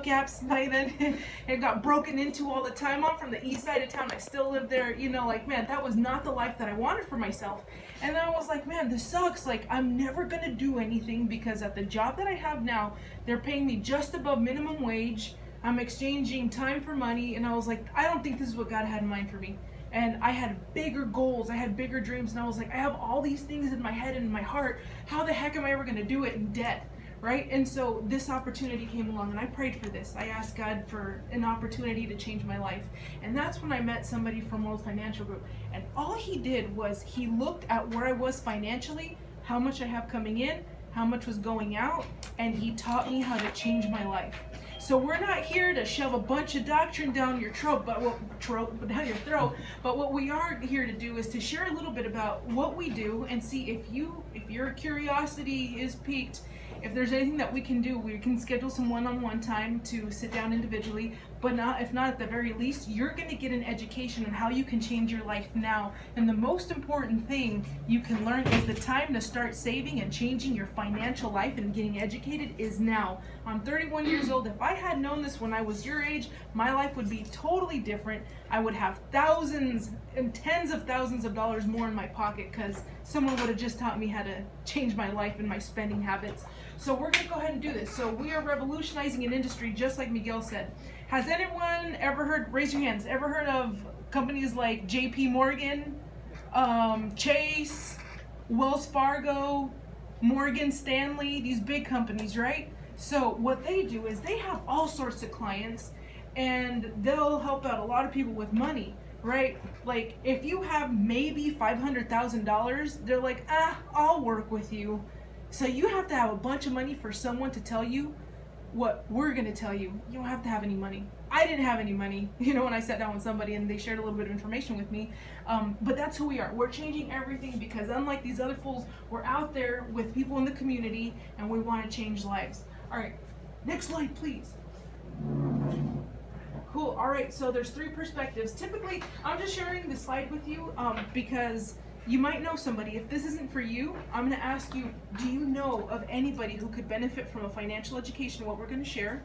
hubcaps by then. It got broken into all the time. I'm from the east side of town. I still live there. You know, like, man, that was not the life that I wanted for myself. And I was like, man, this sucks. Like, I'm never going to do anything because at the job that I have now, they're paying me just above minimum wage. I'm exchanging time for money. And I was like, I don't think this is what God had in mind for me. And I had bigger goals, I had bigger dreams, and I was like, I have all these things in my head and in my heart. How the heck am I ever going to do it in debt, right? And so this opportunity came along, and I prayed for this. I asked God for an opportunity to change my life. And that's when I met somebody from World Financial Group. And all he did was he looked at where I was financially, how much I have coming in, how much was going out, and he taught me how to change my life. So we're not here to shove a bunch of doctrine down your throat, but what we are here to do is to share a little bit about what we do and see if your curiosity is piqued. If there's anything that we can do, we can schedule some one-on-one time to sit down individually, but if not at the very least, you're going to get an education on how you can change your life now. And the most important thing you can learn is the time to start saving and changing your financial life and getting educated is now. I'm 31 years old. If I had known this when I was your age, my life would be totally different. I would have thousands and tens of thousands of dollars more in my pocket because someone would have just taught me how to change my life and my spending habits. So we're going to go ahead and do this. So we are revolutionizing an industry just like Miguel said. Has anyone ever heard, raise your hands, ever heard of companies like JP Morgan, Chase, Wells Fargo, Morgan Stanley, these big companies, right? So what they do is they have all sorts of clients and they'll help out a lot of people with money, right? Like if you have maybe $500,000, they're like, I'll work with you. So you have to have a bunch of money for someone to tell you what we're going to tell you. You don't have to have any money. I didn't have any money, you know, when I sat down with somebody and they shared a little bit of information with me. But that's who we are. We're changing everything because unlike these other fools, we're out there with people in the community and we want to change lives. All right, next slide, please. Cool. All right, so there's 3 perspectives. Typically, I'm just sharing this slide with you because you might know somebody. If this isn't for you, I'm going to ask you, do you know of anybody who could benefit from a financial education, what we're going to share?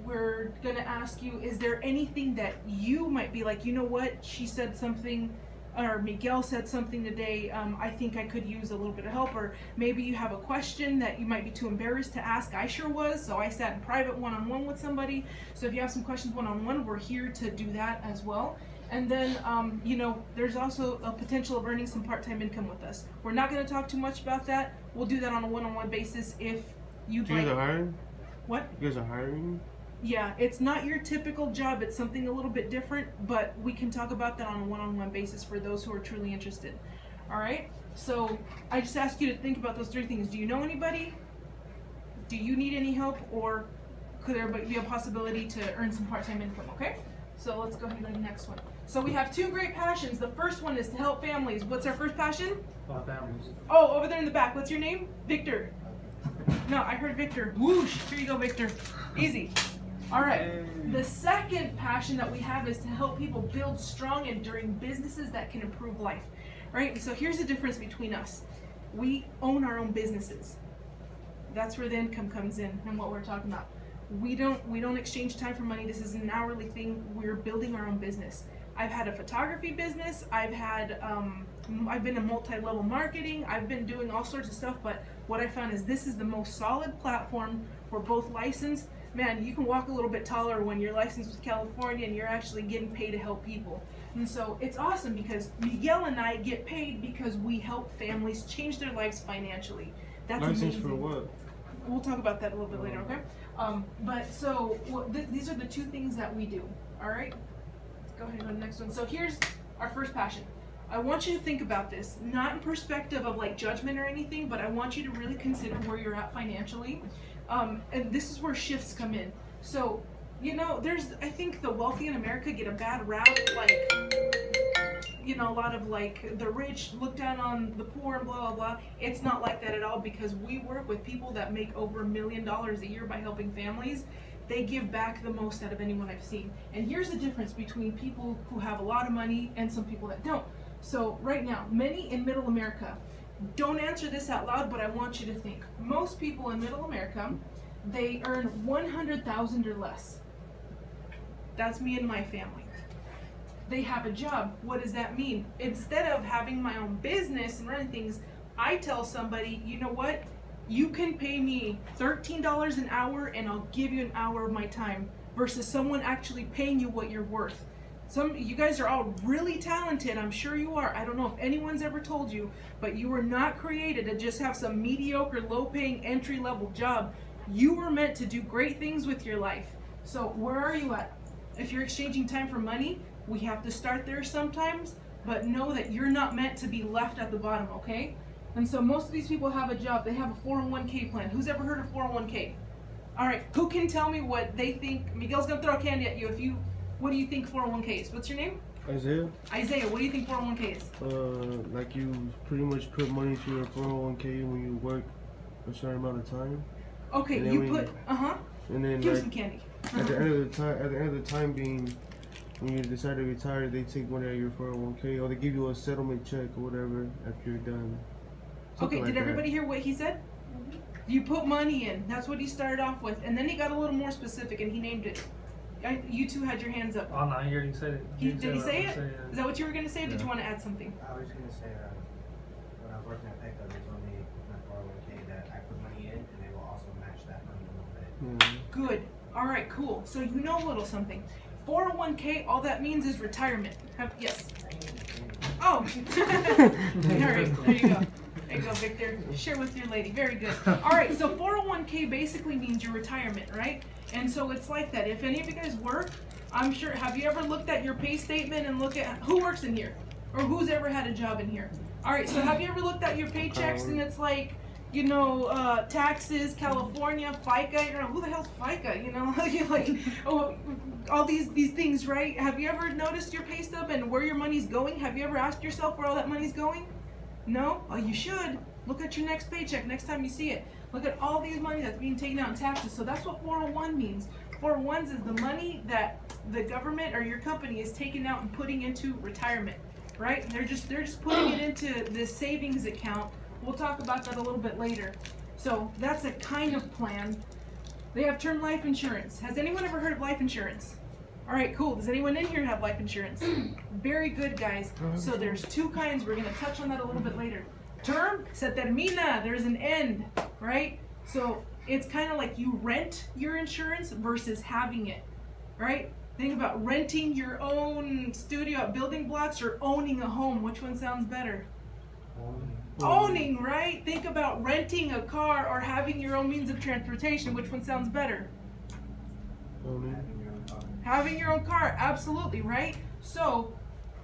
We're going to ask you, is there anything that you might be like, you know what, she said something, or Miguel said something today, I think I could use a little bit of help, or maybe you have a question that you might be too embarrassed to ask. I sure was, so I sat in private one-on-one with somebody. So if you have some questions one-on-one, we're here to do that as well. And then, there's also a potential of earning some part-time income with us. We're not going to talk too much about that. We'll do that on a one-on-one basis if you'd like. You guys are hiring? What? You guys are hiring? Yeah, it's not your typical job. It's something a little bit different, but we can talk about that on a one-on-one basis for those who are truly interested. All right? So I just ask you to think about those 3 things. Do you know anybody? Do you need any help? Or could there be a possibility to earn some part-time income? Okay? So let's go ahead and go to the next one. So we have 2 great passions. The first one is to help families. What's our first passion? Families. Oh, over there in the back. What's your name? Victor. No, I heard Victor. Whoosh. Here you go, Victor. Easy. All right. The second passion that we have is to help people build strong, enduring businesses that can improve life. Right? And so here's the difference between us. We own our own businesses. That's where the income comes in and what we're talking about. We don't exchange time for money. This is an hourly thing. We're building our own business. I've had a photography business. I've been in multi-level marketing. I've been doing all sorts of stuff, but what I found is this is the most solid platform. We're both licensed. Man, you can walk a little bit taller when you're licensed with California and you're actually getting paid to help people. And so it's awesome because Miguel and I get paid because we help families change their lives finationally. That's License amazing. for what? We'll talk about that a little bit later, okay? These are the 2 things that we do, all right? Let's go ahead and go to the next one. So here's our first passion. I want you to think about this, not in perspective of like judgment or anything, but I want you to really consider where you're at financially. And this is where shifts come in. So, I think the wealthy in America get a bad rap, like, a lot of like the rich look down on the poor and blah, blah, blah. It's not like that at all because we work with people that make over $1 million a year by helping families. They give back the most out of anyone I've seen. And here's the difference between people who have a lot of money and some people that don't. So right now, many in middle America, don't answer this out loud, but I want you to think. Most people in middle America they earn 100,000 or less. That's me and my family. They have a job. What does that mean? Instead of having my own business and running things, I tell somebody, you know what? You can pay me $13 an hour and I'll give you an hour of my time, versus someone actually paying you what you're worth. You guys are all really talented, I'm sure you are. I don't know if anyone's ever told you, but you were not created to just have some mediocre, low-paying, entry-level job. You were meant to do great things with your life. So where are you at? If you're exchanging time for money, we have to start there sometimes, but know that you're not meant to be left at the bottom, okay? And so most of these people have a job. They have a 401k plan. Who's ever heard of 401k? All right, who can tell me what they think? Miguel's gonna throw candy at you. What do you think 401k is? What's your name? Isaiah. Isaiah, what do you think 401k is? Like you pretty much put money to your 401k when you work a certain amount of time. Okay, you put, And then give like, some candy. at the end of the time being, when you decide to retire, they take money out of your 401k, or they give you a settlement check or whatever after you're done. Okay, did everybody hear what he said? You put money in. That's what he started off with, and then he got a little more specific and he named it. You two had your hands up. Oh no, he already said it. Did he say it? Is that what you were going to say, or did you want to add something? I was going to say when I was working at Petco, they told me my 401k that I put money in and they will also match that money a little bit. Good. All right, cool. So you know a little something. 401k, all that means is retirement. Yes. Oh. All right, there you go. There you go, Victor. Share with your lady. Very good. All right, so 401k basically means your retirement, right? And so it's like that. If any of you guys work, I'm sure, have you ever looked at your pay statement and look at who works in here? Or who's ever had a job in here? All right, so have you ever looked at your paychecks and it's like, you know, taxes, California, FICA, you know, who the hell's FICA? You know, like, oh, all these things, right? Have you ever noticed your pay stub and where your money's going? Have you ever asked yourself where all that money's going? No? Oh, you should. Look at your next paycheck next time you see it. Look at all these money that's being taken out in taxes. So that's what 401 means. 401s is the money that the government or your company is taking out and putting into retirement, right? They're just putting it into this savings account. We'll talk about that a little bit later. So that's a kind of plan. They have term life insurance. Has anyone ever heard of life insurance? All right, cool. Does anyone in here have life insurance? Very good, guys. So there's two kinds. We're going to touch on that a little bit later. Term, se termina. There's an end, right? So it's kind of like you rent your insurance versus having it, right? Think about renting your own studio at Building Blocks or owning a home. Which one sounds better? Owning, right? Think about renting a car or having your own means of transportation. Which one sounds better? Having your own car, absolutely, right? So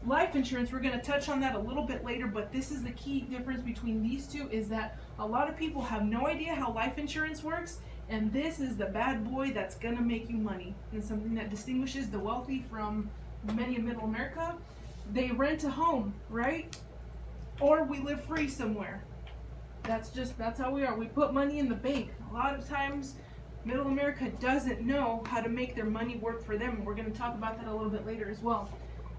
life insurance, we're going to touch on that a little bit later, but this is the key difference between these two, is that a lot of people have no idea how life insurance works, and this is the bad boy that's going to make you money, and something that distinguishes the wealthy from many in middle America. They rent a home, right? Or we live free somewhere. That's how we are. We put money in the bank. A lot of times middle America doesn't know how to make their money work for them. We're going to talk about that a little bit later as well.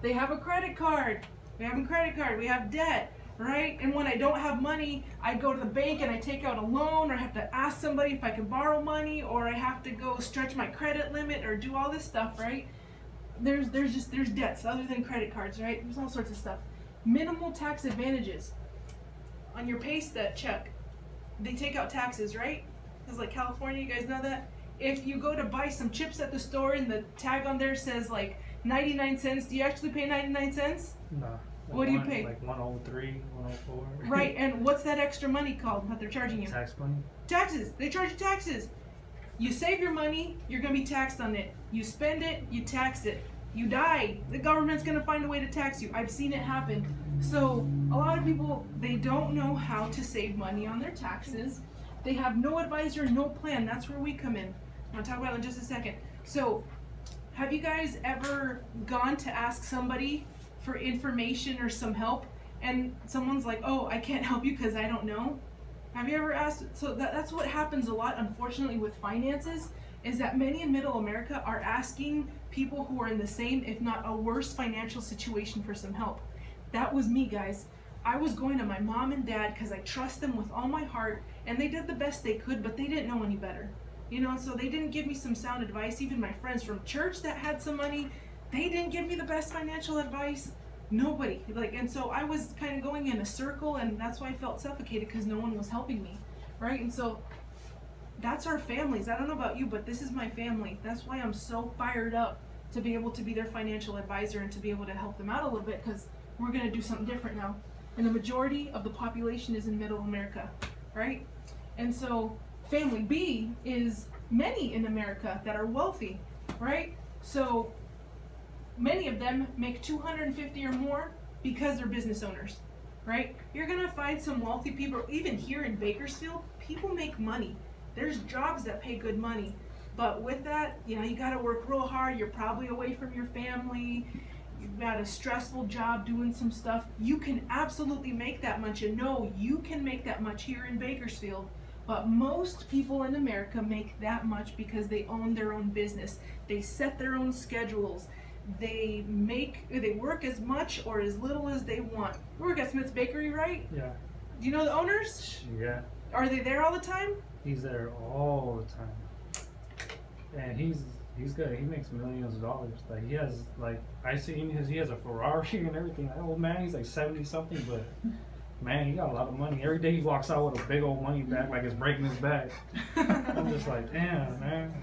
They have a credit card. We have a credit card. We have debt, right? And when I don't have money, I go to the bank and I take out a loan, or I have to ask somebody if I can borrow money, or I have to go stretch my credit limit or do all this stuff, right? There's debts other than credit cards, right? There's all sorts of stuff. Minimal tax advantages. On your pay stub check, they take out taxes, right? Because like California, you guys know that? If you go to buy some chips at the store and the tag on there says like 99 cents, do you actually pay 99 cents? No. What do you pay? Like 103, 104. Right, and what's that extra money called that they're charging you? Tax money? Taxes. They charge you taxes. You save your money, you're going to be taxed on it. You spend it, you tax it. You die, the government's going to find a way to tax you. I've seen it happen. So a lot of people, they don't know how to save money on their taxes. They have no advisor, no plan. That's where we come in. I'll talk about it in just a second. So have you guys ever gone to ask somebody for information or some help, and someone's like, oh, I can't help you because I don't know? Have you ever asked? So that's what happens a lot, unfortunately, with finances, is that many in middle America are asking people who are in the same, if not a worse financial situation for some help. That was me, guys. I was going to my mom and dad because I trust them with all my heart, and they did the best they could, but they didn't know any better. You know, so they didn't give me some sound advice. Even my friends from church that had some money, they didn't give me the best financial advice. Nobody. Like, and so I was kind of going in a circle, and that's why I felt suffocated, because no one was helping me, right? And so that's our families. I don't know about you, but this is my family. That's why I'm so fired up to be able to be their financial advisor and to be able to help them out a little bit, because we're going to do something different now. And the majority of the population is in Middle America, right? And so family B is many in America that are wealthy, right? So many of them make $250 or more because they're business owners, right? You're gonna find some wealthy people, even here in Bakersfield, people make money. There's jobs that pay good money. But with that, you know, you gotta work real hard. You're probably away from your family. You've got a stressful job doing some stuff. You can absolutely make that much, and no, you can make that much here in Bakersfield. But most people in America make that much because they own their own business. They set their own schedules. They work as much or as little as they want. You work at Smith's Bakery, right? Yeah. Do you know the owners? Yeah. Are they there all the time? He's there all the time. And he's good. He makes millions of dollars. Like, he has, like, I see him because he has a Ferrari and everything. That old man, he's like 70 something, but man, he got a lot of money. Every day he walks out with a big old money bag, like it's breaking his back. I'm just like, damn, man.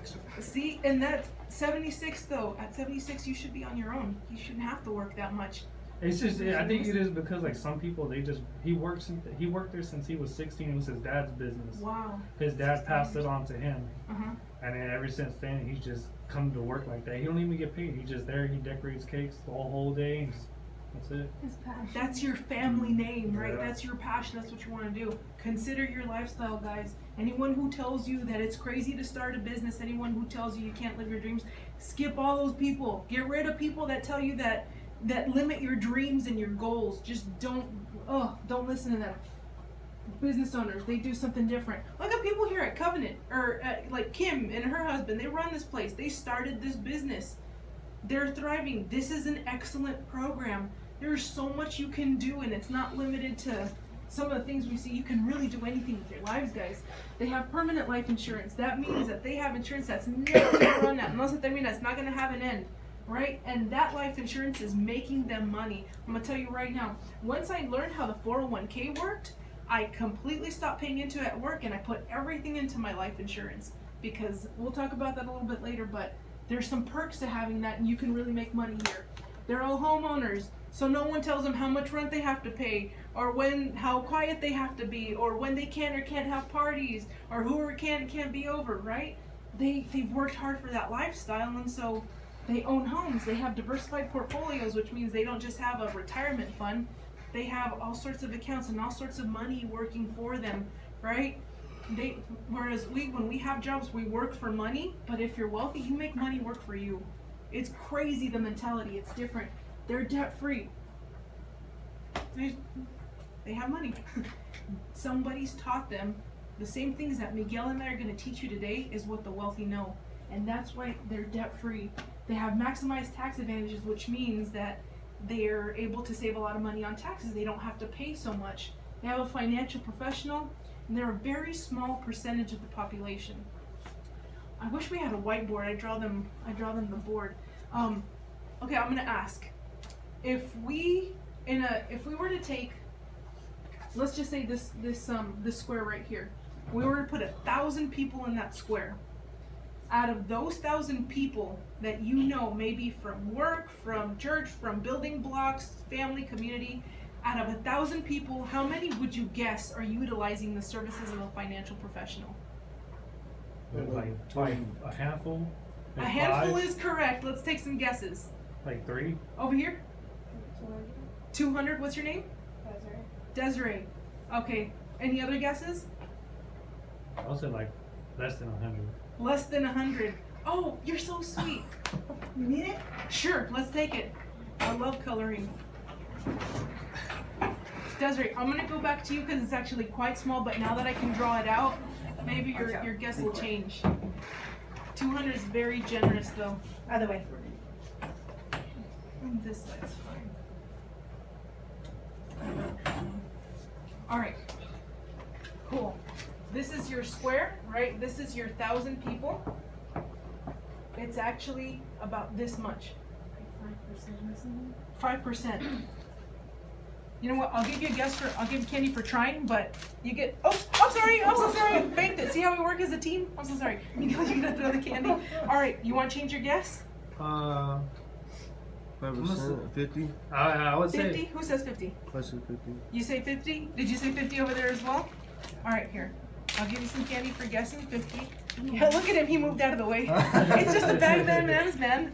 See, and that's 76 though. At 76, you should be on your own. You shouldn't have to work that much. It's just, I think it is because, like, some people, he worked there since he was 16. It was his dad's business. Wow. His dad passed it on to him. Uh-huh. And then ever since then, he's just come to work like that. He don't even get paid. He's just there. He decorates cakes the whole day. And just, that's it. His passion. That's your family name, right? Yeah. That's your passion. That's what you want to do. Consider your lifestyle, guys. Anyone who tells you that it's crazy to start a business, anyone who tells you you can't live your dreams, skip all those people. Get rid of people that tell you that limit your dreams and your goals. Just don't listen to them. Business owners, they do something different. Look at people here at Covenant, or like Kim and her husband. They run this place. They started this business. They're thriving. This is an excellent program. There's so much you can do, and it's not limited to some of the things we see. You can really do anything with your lives, guys. They have permanent life insurance. That means that they have insurance that's never going to run out. Unless that means that's not going to have an end, right? And that life insurance is making them money. I'm going to tell you right now, once I learned how the 401k worked, I completely stopped paying into it at work, and I put everything into my life insurance, because we'll talk about that a little bit later, but there's some perks to having that, and you can really make money here. They're all homeowners, so no one tells them how much rent they have to pay, or how quiet they have to be, or when they can or can't have parties, or who can and can't be over, right? They've worked hard for that lifestyle, and so they own homes. They have diversified portfolios, which means they don't just have a retirement fund. They have all sorts of accounts and all sorts of money working for them, right? Whereas when we have jobs, we work for money, but if you're wealthy, you make money work for you. It's crazy, the mentality. It's different. They're debt-free. They have money. Somebody's taught them the same things that Miguel and I are going to teach you today is what the wealthy know. And that's why they're debt-free. They have maximized tax advantages, which means that they're able to save a lot of money on taxes. They don't have to pay so much. They have a financial professional, and they're a very small percentage of the population. I wish we had a whiteboard. I draw them the board. Okay, I'm gonna ask. If we were to take, let's just say this square right here. We were to put 1,000 people in that square. Out of those 1,000 people that you know, maybe from work, from church, from building blocks, family, community, out of 1,000 people, how many would you guess are utilizing the services of a financial professional? Like a handful? A Like handful 5? is correct. Let's take some guesses. Like 3? Over here? 200. What's your name? Desiree. Desiree. Okay. Any other guesses? I'll say like less than 100. Less than 100. Oh, you're so sweet. You need it? Sure, let's take it. I love coloring. Desiree, I'm gonna go back to you because it's actually quite small, but now that I can draw it out, maybe your guess will change. 200 is very generous though. Other way. And this side's fine. All right. Cool. This is your square, right? This is your 1,000 people. It's actually about this much. 5%. You know what? I'll give you a guess for. I'll give you candy for trying, but you get. Oh, I'm sorry. I'm so sorry. I banked it. See how we work as a team? I'm so sorry. You get another candy. All right. You want to change your guess? 5%, 50. I would 50. say Who says 50? I said 50. You say 50? Did you say 50 over there as well? All right. Here. I'll give you some candy for guessing 50. Yeah, look at him. He moved out of the way. It's just a bag of M&Ms, man.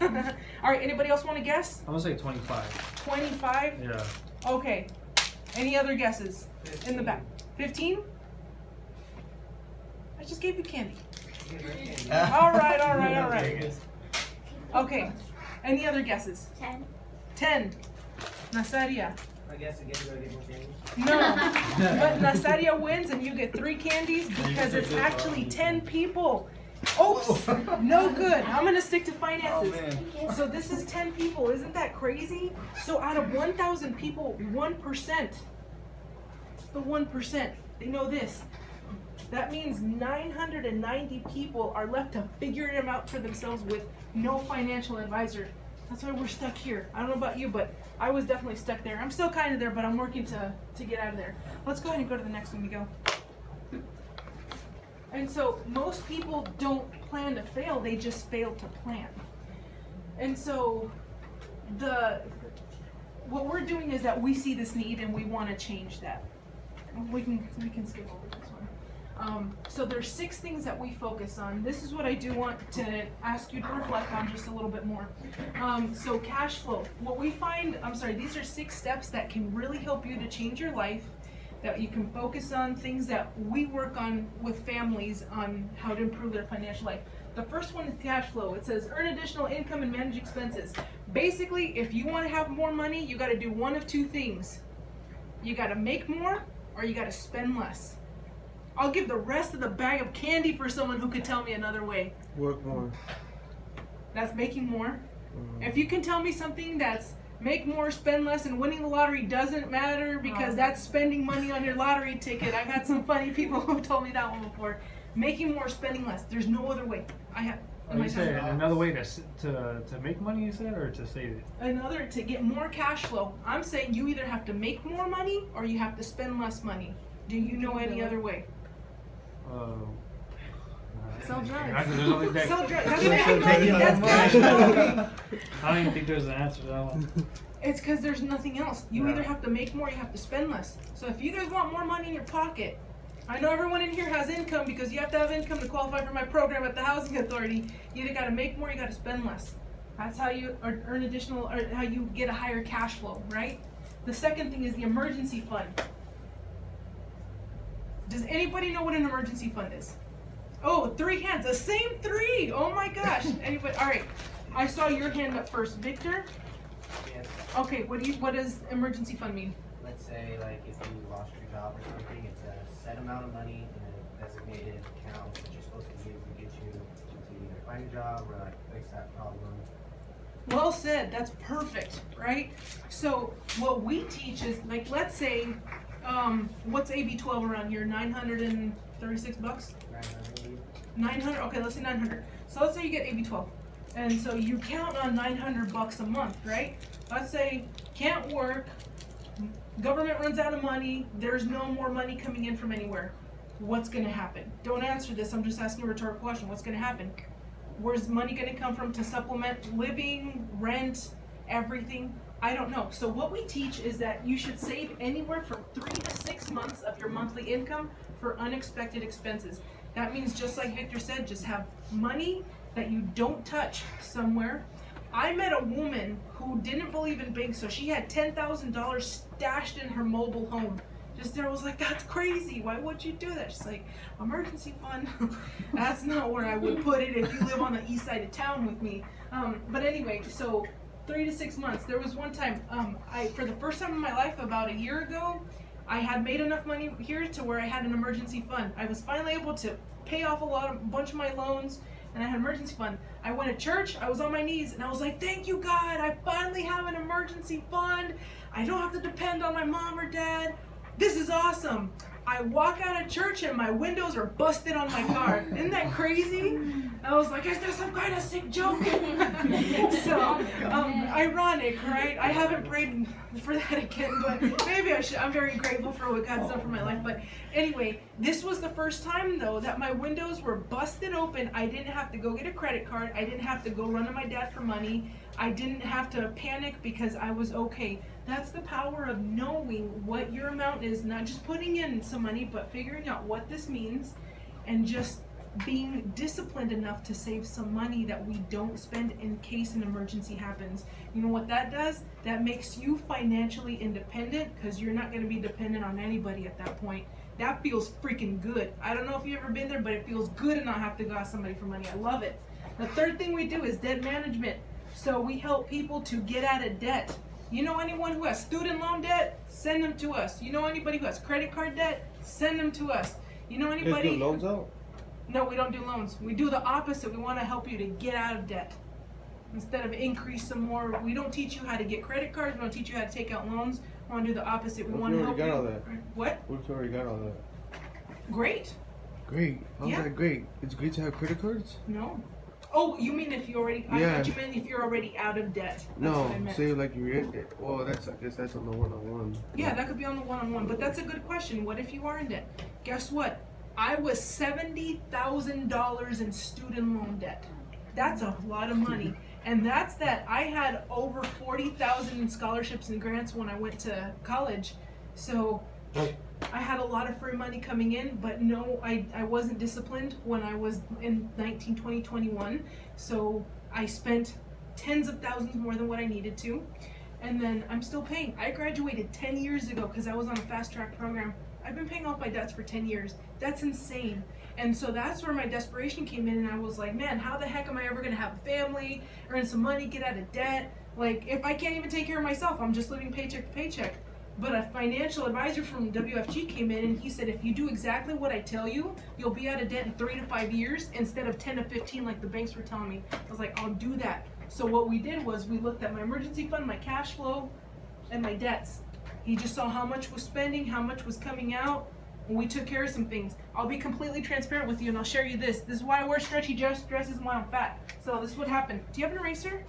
All right. Anybody else want to guess? I'm gonna say 25. 25. Yeah. Okay. Any other guesses? 15. In the back. 15? I just gave you candy. All right, all right, all right. Okay. Any other guesses? 10. 10. Nasaria. I guess again, you're gonna get more candy. No. But Nasaria wins and you get 3 candies because it's actually 10 people. Oops. No good. I'm going to stick to finances. So this is 10 people. Isn't that crazy? So out of 1,000 people, 1%. The 1%. They know this. That means 990 people are left to figure it out for themselves with no financial advisor. That's why we're stuck here. I don't know about you, but I was definitely stuck there. I'm still kind of there, but I'm working to get out of there. Let's go ahead and go to the next one we go. And so most people don't plan to fail, they just fail to plan. And so what we're doing is that we see this need and we want to change that. We can skip over this one. So there's 6 things that we focus on. This is what I do want to ask you to reflect on just a little bit more. So cash flow. What we find, these are 6 steps that can really help you to change your life, that you can focus on, things that we work on with families on how to improve their financial life. The first one is cash flow. It says earn additional income and manage expenses. Basically, if you want to have more money, you got to do one of 2 things. You got to make more or you got to spend less. I'll give the rest of the bag of candy for someone who could tell me another way. Work more. That's making more. If you can tell me something that's make more, spend less, and winning the lottery doesn't matter because that's spending money on your lottery ticket. I've had some funny people who told me that one before. Making more, spending less. There's no other way. You said another way to make money, you said, or to save it? Another, to get more cash flow. I'm saying you either have to make more money or you have to spend less money. Do you know any other way? Sell drugs. Sell drugs. That's making money. That's cash flow. I don't even think there's an answer to that one. It's because there's nothing else. You either have to make more or you have to spend less. So if you guys want more money in your pocket, I know everyone in here has income because you have to have income to qualify for my program at the Housing Authority. You either got to make more or you got to spend less. That's how you earn additional, or how you get a higher cash flow, right? The second thing is the emergency fund. Does anybody know what an emergency fund is? Oh, 3 hands, the same 3. Oh my gosh. Anybody? All right. I saw your hand up first, Victor. Yes. Okay. What does emergency fund mean? Let's say like if you lost your job or something, it's a set amount of money in a designated account that you're supposed to use to get you to either find a job or like fix that problem. Well said. That's perfect, right? So what we teach is, like, let's say, what's AB12 around here? 936 bucks. 900. Okay, let's say 900. So let's say you get AB12, and so you count on 900 bucks a month, right? Let's say can't work. Government runs out of money. There's no more money coming in from anywhere. What's going to happen? Don't answer this. I'm just asking a rhetorical question. What's going to happen? Where's money going to come from to supplement living, rent, everything? I don't know. So what we teach is that you should save anywhere from 3 to 6 months of your monthly income for unexpected expenses. That means, just like Victor said, just have money that you don't touch somewhere. I met a woman who didn't believe in banks, so she had $10,000 stashed in her mobile home. Just there, I was like, that's crazy. Why would you do that? She's like, emergency fund. That's not where I would put it if you live on the east side of town with me. But anyway, so 3 to 6 months. There was one time, for the first time in my life, about a year ago, I had made enough money here to where I had an emergency fund. I was finally able to pay off a bunch of my loans, and I had an emergency fund. I went to church, I was on my knees, and I was like, thank you, God, I finally have an emergency fund. I don't have to depend on my mom or dad. This is awesome. I walk out of church and my windows are busted on my car. Isn't that crazy? I was like, is that some kind of sick joke? So, ironic, right? I haven't prayed for that again, but maybe I should. I'm very grateful for what God's done for my life. But anyway, this was the first time, though, that my windows were busted open. I didn't have to go get a credit card. I didn't have to go run to my dad for money. I didn't have to panic because I was okay. That's the power of knowing what your amount is, not just putting in some money, but figuring out what this means and just being disciplined enough to save some money that we don't spend in case an emergency happens. You know what that does? That makes you financially independent because you're not going to be dependent on anybody at that point. That feels freaking good. I don't know if you've ever been there, but it feels good to not have to go ask somebody for money. I love it. The third thing we do is debt management. So we help people to get out of debt. You know anyone who has student loan debt? Send them to us. You know anybody who has credit card debt? Send them to us. You know anybody? You do loans out? No, we don't do loans. We do the opposite. We want to help you to get out of debt. Instead of increase some more, we don't teach you how to get credit cards. We don't teach you how to take out loans. We want to do the opposite. We want to help you. What if you already got all that? What? What if you already got all that? Great. Great. How's Yeah. that great? It's great to have credit cards? No. Oh, you mean if you already? I Yeah. thought you meant if you're already out of debt. That's No, what I meant. say like you're in it. Well, I guess that's on the one-on-one. Yeah, that could be on the one-on-one, but that's a good question. What if you are in debt? Guess what? I was $70,000 in student loan debt. That's a lot of money. And that's that I had over 40,000 in scholarships and grants when I went to college. So I had a lot of free money coming in, but no, I wasn't disciplined when I was in 19, 20, 21. So I spent tens of thousands more than what I needed to. And then I'm still paying. I graduated 10 years ago because I was on a fast track program. I've been paying off my debts for 10 years. That's insane. And so that's where my desperation came in, and I was like, man, how the heck am I ever gonna have a family, earn some money, get out of debt? Like, if I can't even take care of myself, I'm just living paycheck to paycheck. But a financial advisor from WFG came in and he said, if you do exactly what I tell you, you'll be out of debt in 3 to 5 years instead of 10 to 15 like the banks were telling me. I was like, I'll do that. So what we did was we looked at my emergency fund, my cash flow, and my debts. He just saw how much was spending, how much was coming out, and we took care of some things. I'll be completely transparent with you, and I'll share you this. This is why I wear stretchy dresses and why I'm fat. So this is what happened. Do you have an eraser?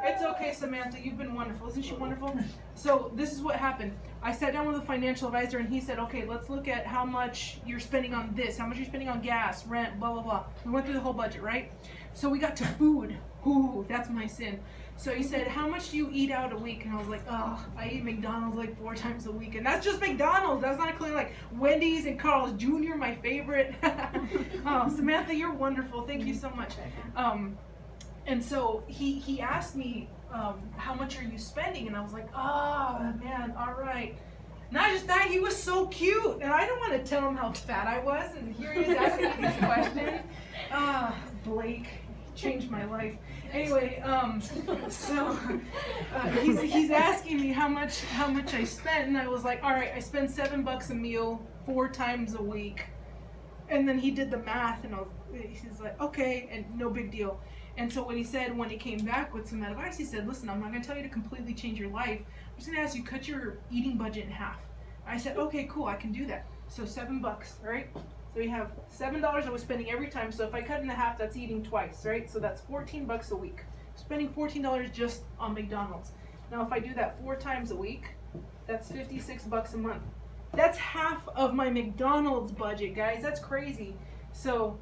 It's okay, Samantha. You've been wonderful. Isn't she wonderful? So this is what happened. I sat down with a financial advisor, and he said, okay, let's look at how much you're spending on this, how much you're spending on gas, rent, blah, blah, blah. We went through the whole budget, right? So we got to food. Ooh, that's my sin. So he said, how much do you eat out a week? And I was like, oh, I eat McDonald's like 4 times a week. And that's just McDonald's. That's not including like Wendy's and Carl's Jr., my favorite. Oh, Samantha, you're wonderful. Thank you so much. And so he asked me, how much are you spending? And I was like, oh, man, all right. Not just that, he was so cute. And I don't want to tell him how fat I was. And here he is asking me these questions. Blake changed my life. Anyway, so he's asking me how much I spent, and I was like, all right, I spend $7 a meal 4 times a week. And then he did the math, and he's like, okay, and no big deal. And so what he said when he came back with some advice, he said, listen, I'm not going to tell you to completely change your life. I'm just going to ask you to cut your eating budget in half. I said, okay, cool, I can do that. So $7, right? So we have $7 I was spending every time. So if I cut in half, that's eating twice, right? So that's $14 a week. Spending $14 just on McDonald's. Now if I do that 4 times a week, that's $56 a month. That's half of my McDonald's budget, guys. That's crazy. So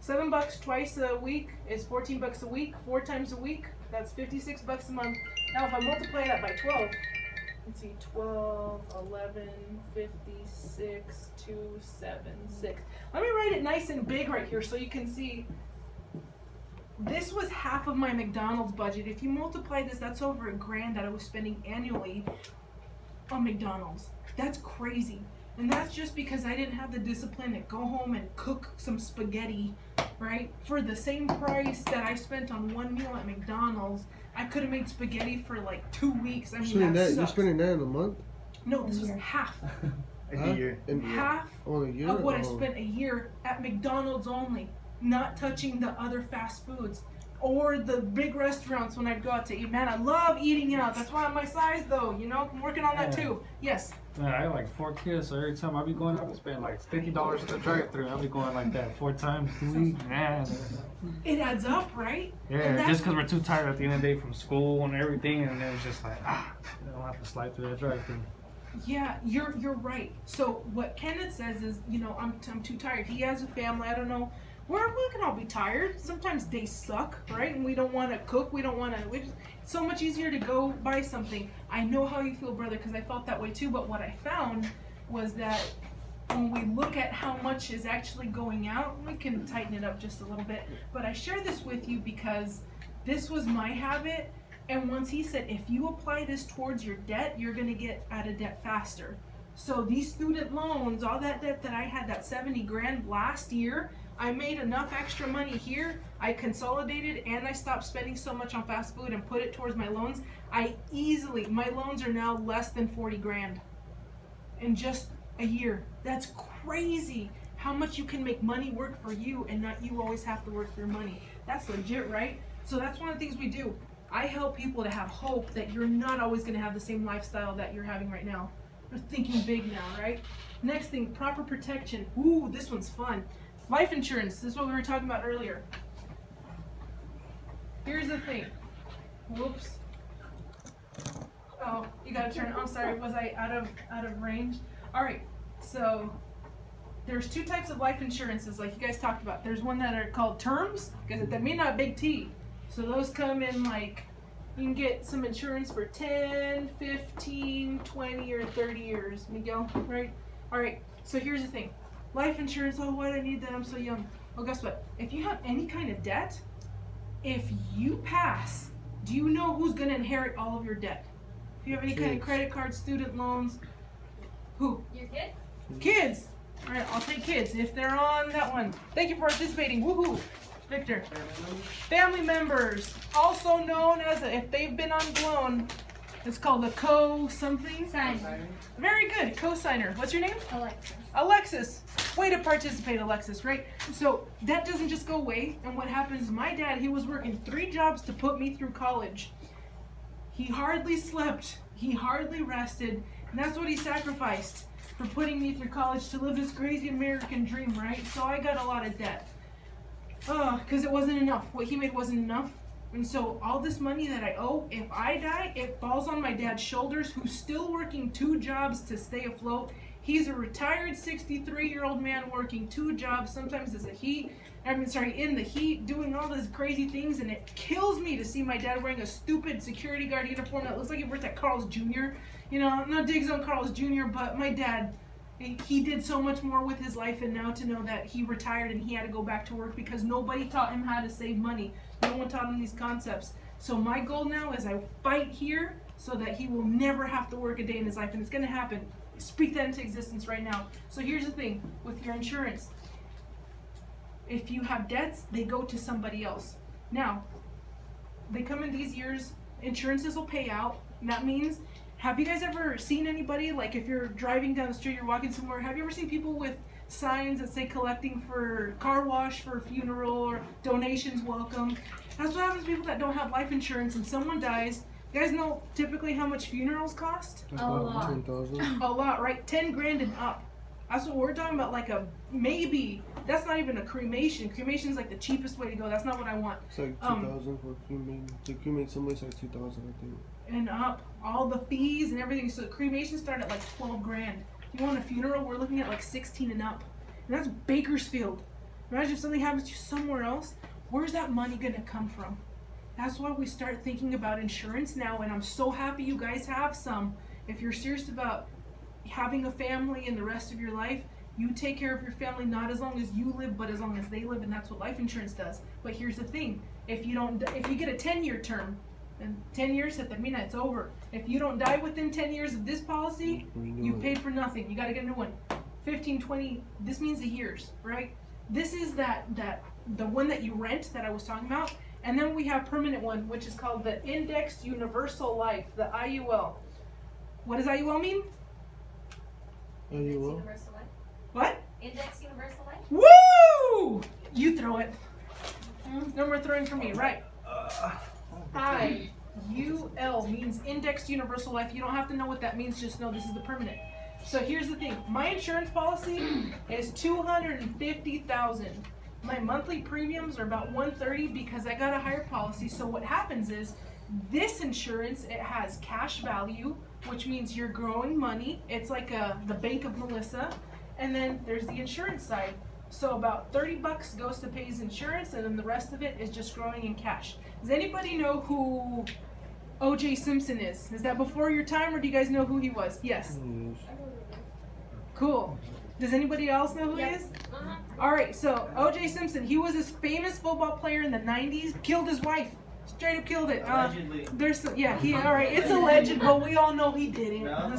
$7 twice a week is $14 a week. 4 times a week, that's $56 a month. Now if I multiply that by 12, let's see, 12, 11, 56, 2, 7, 6. Let me write it nice and big right here so you can see. This was half of my McDonald's budget. If you multiply this, that's over $1,000 that I was spending annually on McDonald's. That's crazy. And that's just because I didn't have the discipline to go home and cook some spaghetti, right? For the same price that I spent on 1 meal at McDonald's, I could have made spaghetti for like 2 weeks. I mean, You're spending that in a month? No, this was half. A year. Half a year? of what I spent a year at McDonald's only, not touching the other fast foods. or the big restaurants when I'd go out to eat. Man, I love eating out. That's why I'm my size, though. You know, I'm working on that too. Yes. Man, I have like 4 kids, so every time I be going out, I spend like $50 at the drive-thru. I'll be going like that 4 times a week. Man. It adds up, right? Yeah, just because we're too tired at the end of the day from school and everything, and then it's just like, I don't have to slide through that drive-thru. Yeah, you're right. So what Kenneth says is, you know, I'm too tired. He has a family. I don't know. We can all be tired. Sometimes days suck, right? And we don't want to cook. We don't want to. It's so much easier to go buy something. I know how you feel, brother, because I felt that way too. But what I found was that when we look at how much is actually going out, we can tighten it up just a little bit. But I share this with you because this was my habit. And once he said, if you apply this towards your debt, you're going to get out of debt faster. So these student loans, all that debt that I had, that 70 grand last year, I made enough extra money here. I consolidated and I stopped spending so much on fast food and put it towards my loans. My loans are now less than 40 grand in just a year. That's crazy how much you can make money work for you and not you always have to work for your money. That's legit, right? So that's one of the things we do. I help people to have hope that you're not always going to have the same lifestyle that you're having right now. We're thinking big now, right? Next thing, proper protection. Ooh, this one's fun. Life insurance. This is what we were talking about earlier. Here's the thing. Whoops. Oh, you gotta turn. I'm sorry. Was I out of range? All right. So there's 2 types of life insurances, like you guys talked about. There's one that are called terms, because that mean not big T. So those come in like, you can get some insurance for 10, 15, 20, or 30 years. Miguel, right? All right. So here's the thing. Life insurance, oh, why do I need that? I'm so young. Well, guess what? If you have any kind of debt, if you pass, do you know who's going to inherit all of your debt? If you have any kind of credit cards, student loans, who? Your kids? Kids. All right, I'll take kids if they're on that one. Thank you for participating. Woohoo. Victor. Family members, also known as, if they've been unblown, it's called a co-something. Signer. Very good. Co-signer. What's your name? Alexis. Alexis. Way to participate, Alexis, right? So that doesn't just go away. And what happens, my dad, he was working 3 jobs to put me through college. He hardly slept. He hardly rested. And that's what he sacrificed for putting me through college to live this crazy American dream, right? So I got a lot of debt. Because it wasn't enough. What he made wasn't enough. And so all this money that I owe, if I die, it falls on my dad's shoulders, who's still working 2 jobs to stay afloat. He's a retired 63-year-old man working 2 jobs, sometimes in the heat, doing all these crazy things, and it kills me to see my dad wearing a stupid security guard uniform that looks like he worked at Carl's Jr. You know, no digs on Carl's Jr., but my dad, he did so much more with his life, and now to know that he retired and he had to go back to work because nobody taught him how to save money. No one taught him these concepts. So my goal now is I fight here so that he will never have to work a day in his life, and it's going to happen. Speak that into existence right now. So here's the thing with your insurance. If you have debts, they go to somebody else. Now, they come in these years, insurances will pay out. And that means, have you guys ever seen anybody, like if you're driving down the street, you're walking somewhere, have you ever seen people with signs that say collecting for car wash, for funeral, or donations welcome? That's what happens to people that don't have life insurance and someone dies. You guys know typically how much funerals cost? A lot. 10,000. A lot, right? 10 grand and up. That's what we're talking about, like a maybe. That's not even a cremation. Cremation's like the cheapest way to go. That's not what I want. It's like 2,000 for cremation. To cremate somebody's like 2,000, I think. And up, all the fees and everything. So cremation started at like 12 grand. If you want a funeral, we're looking at like 16 and up. And that's Bakersfield. Imagine if something happens to you somewhere else. Where's that money gonna come from? That's why we start thinking about insurance now, and I'm so happy you guys have some. If you're serious about having a family and the rest of your life, you take care of your family not as long as you live, but as long as they live, and that's what life insurance does. But here's the thing: if you get a 10-year term, then 10 years at the mina, it's over. If you don't die within 10 years of this policy, you paid for nothing. You got to get a new one. 15, 20. This means the years, right? This is the one that you rent that I was talking about. And then we have permanent one, which is called the Indexed Universal Life, the IUL. What does IUL mean? Index Universal Life. What? Index Universal Life. Woo! You throw it. No more throwing for me, right? IUL means Indexed Universal Life. You don't have to know what that means, just know this is the permanent. So here's the thing. My insurance policy is $250,000. My monthly premiums are about $130 because I got a higher policy. So what happens is this insurance, it has cash value, which means you're growing money. It's like the Bank of Melissa. And then there's the insurance side. So about $30 goes to pay his insurance, and then the rest of it is just growing in cash. Does anybody know who O.J. Simpson is? Is that before your time, or do you guys know who he was? Yes. Cool. Does anybody else know who he is? All right, so O.J. Simpson, he was this famous football player in the 90s, killed his wife. Straight up killed it. Allegedly. There's some, yeah, all right, it's alleged, but we all know he didn't. No,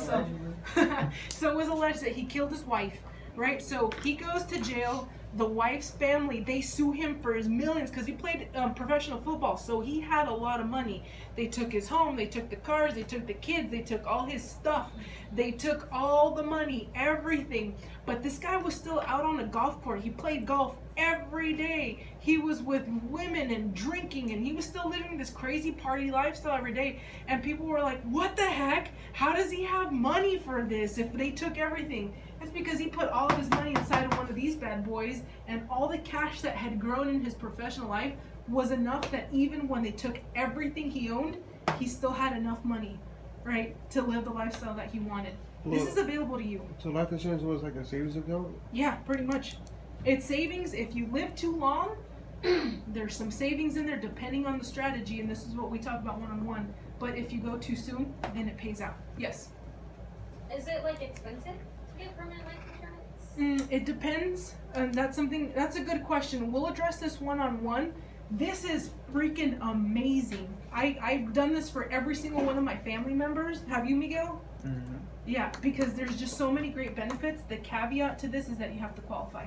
So it was alleged that he killed his wife, right? So he goes to jail. The wife's family, they sue him for his millions because he played professional football, so he had a lot of money. They took his home, they took the cars, they took the kids, they took all his stuff, they took all the money, everything. But this guy was still out on a golf course. He played golf every day. He was with women and drinking, and he was still living this crazy party lifestyle every day. And people were like, what the heck? How does he have money for this if they took everything? It's because he put all of his money inside of one of these bad boys, and all the cash that had grown in his professional life was enough that even when they took everything he owned, he still had enough money, right, to live the lifestyle that he wanted. This is available to you. So life insurance was like a savings account? Yeah, pretty much. It's savings. If you live too long, there's some savings in there depending on the strategy, and this is what we talk about one-on-one. But if you go too soon, then it pays out. Yes? Is it like expensive to get permanent life insurance? It depends. And that's a good question. We'll address this one-on-one. This is freaking amazing. I've done this for every single one of my family members. Have you, Miguel? Mm-hmm. Yeah, because there's just so many great benefits. The caveat to this is that you have to qualify.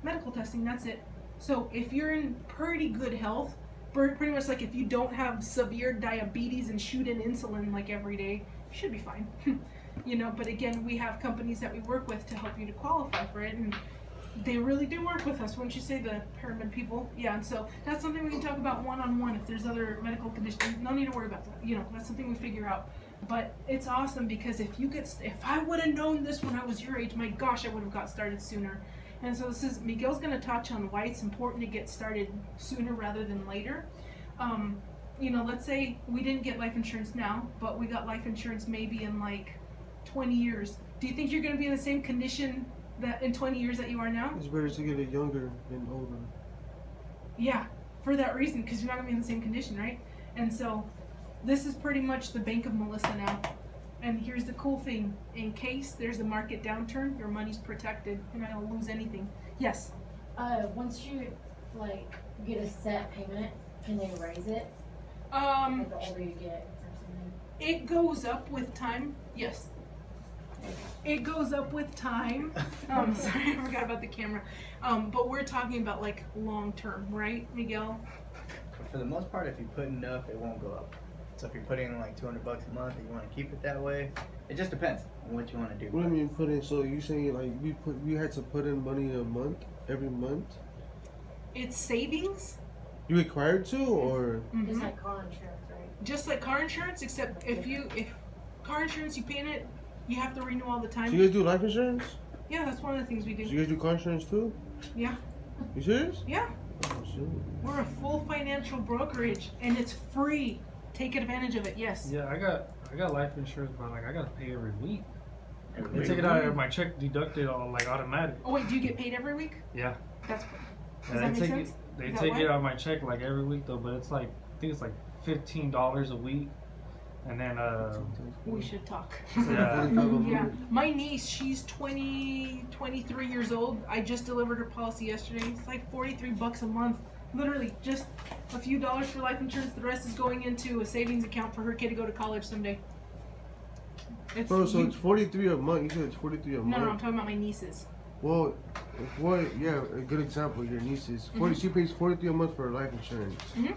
Medical testing, that's it. So if you're in pretty good health, pretty much like if you don't have severe diabetes and shoot in insulin like every day, you should be fine. You know, but again, we have companies that we work with to help you to qualify for it, and they really do work with us, wouldn't you say, the pyramid people? Yeah, and so that's something we can talk about one-on-one. If there's other medical conditions, no need to worry about that. You know, that's something we figure out. But it's awesome because if I would have known this when I was your age, my gosh, I would have got started sooner. And so Miguel's going to touch on why it's important to get started sooner rather than later. You know, let's say we didn't get life insurance now, but we got life insurance maybe in like 20 years. Do you think you're going to be in the same condition that in 20 years that you are now? It's better to get it younger than older. Yeah, for that reason, because you're not going to be in the same condition, right? And so this is pretty much the Bank of Melissa now. And here's the cool thing. In case there's a market downturn, your money's protected. You're not going to lose anything. Yes? Once you, like, get a set payment, can they raise it? Um, Like the older you get or something? it goes up with time. Yes. It goes up with time. Sorry, I forgot about the camera. But we're talking about like long term, right, Miguel? But for the most part, if you put enough, it won't go up. So if you're putting in like $200 a month and you want to keep it that way, it just depends on what you want to do. What do you mean put in? So you saying like we had to put in money a month, every month? It's savings. You required to, or? Mhm. It's like car insurance, right? Just like car insurance, except if car insurance you pay in it, you have to renew all the So time. you guys do life insurance? Yeah, that's one of the things we So do. you guys do car insurance too? Yeah. You serious? Yeah. Oh, shit. We're a full financial brokerage, and it's free. Take advantage of it. Yes. Yeah, I got life insurance, but like I gotta pay every week. They Every take it out of my check, deducted all like automatic. Oh wait, do you get paid every week? Yeah. That's. Yeah, Does that make take sense? it. They Is that take why? it out of my check like every week though, but it's like I think it's like $15 a week, and then We should talk. yeah. 45 a month. Yeah, my niece, she's 23 years old. I just delivered her policy yesterday. It's like $43 a month. Literally, just a few dollars for life insurance. The rest is going into a savings account for her kid to go to college someday. It's, Bro, so it's 43 a month. You said it's 43 a no, month. no, I'm talking about my nieces. Well, yeah, a good example. Your nieces, she pays 43 a month for life insurance. Mhm.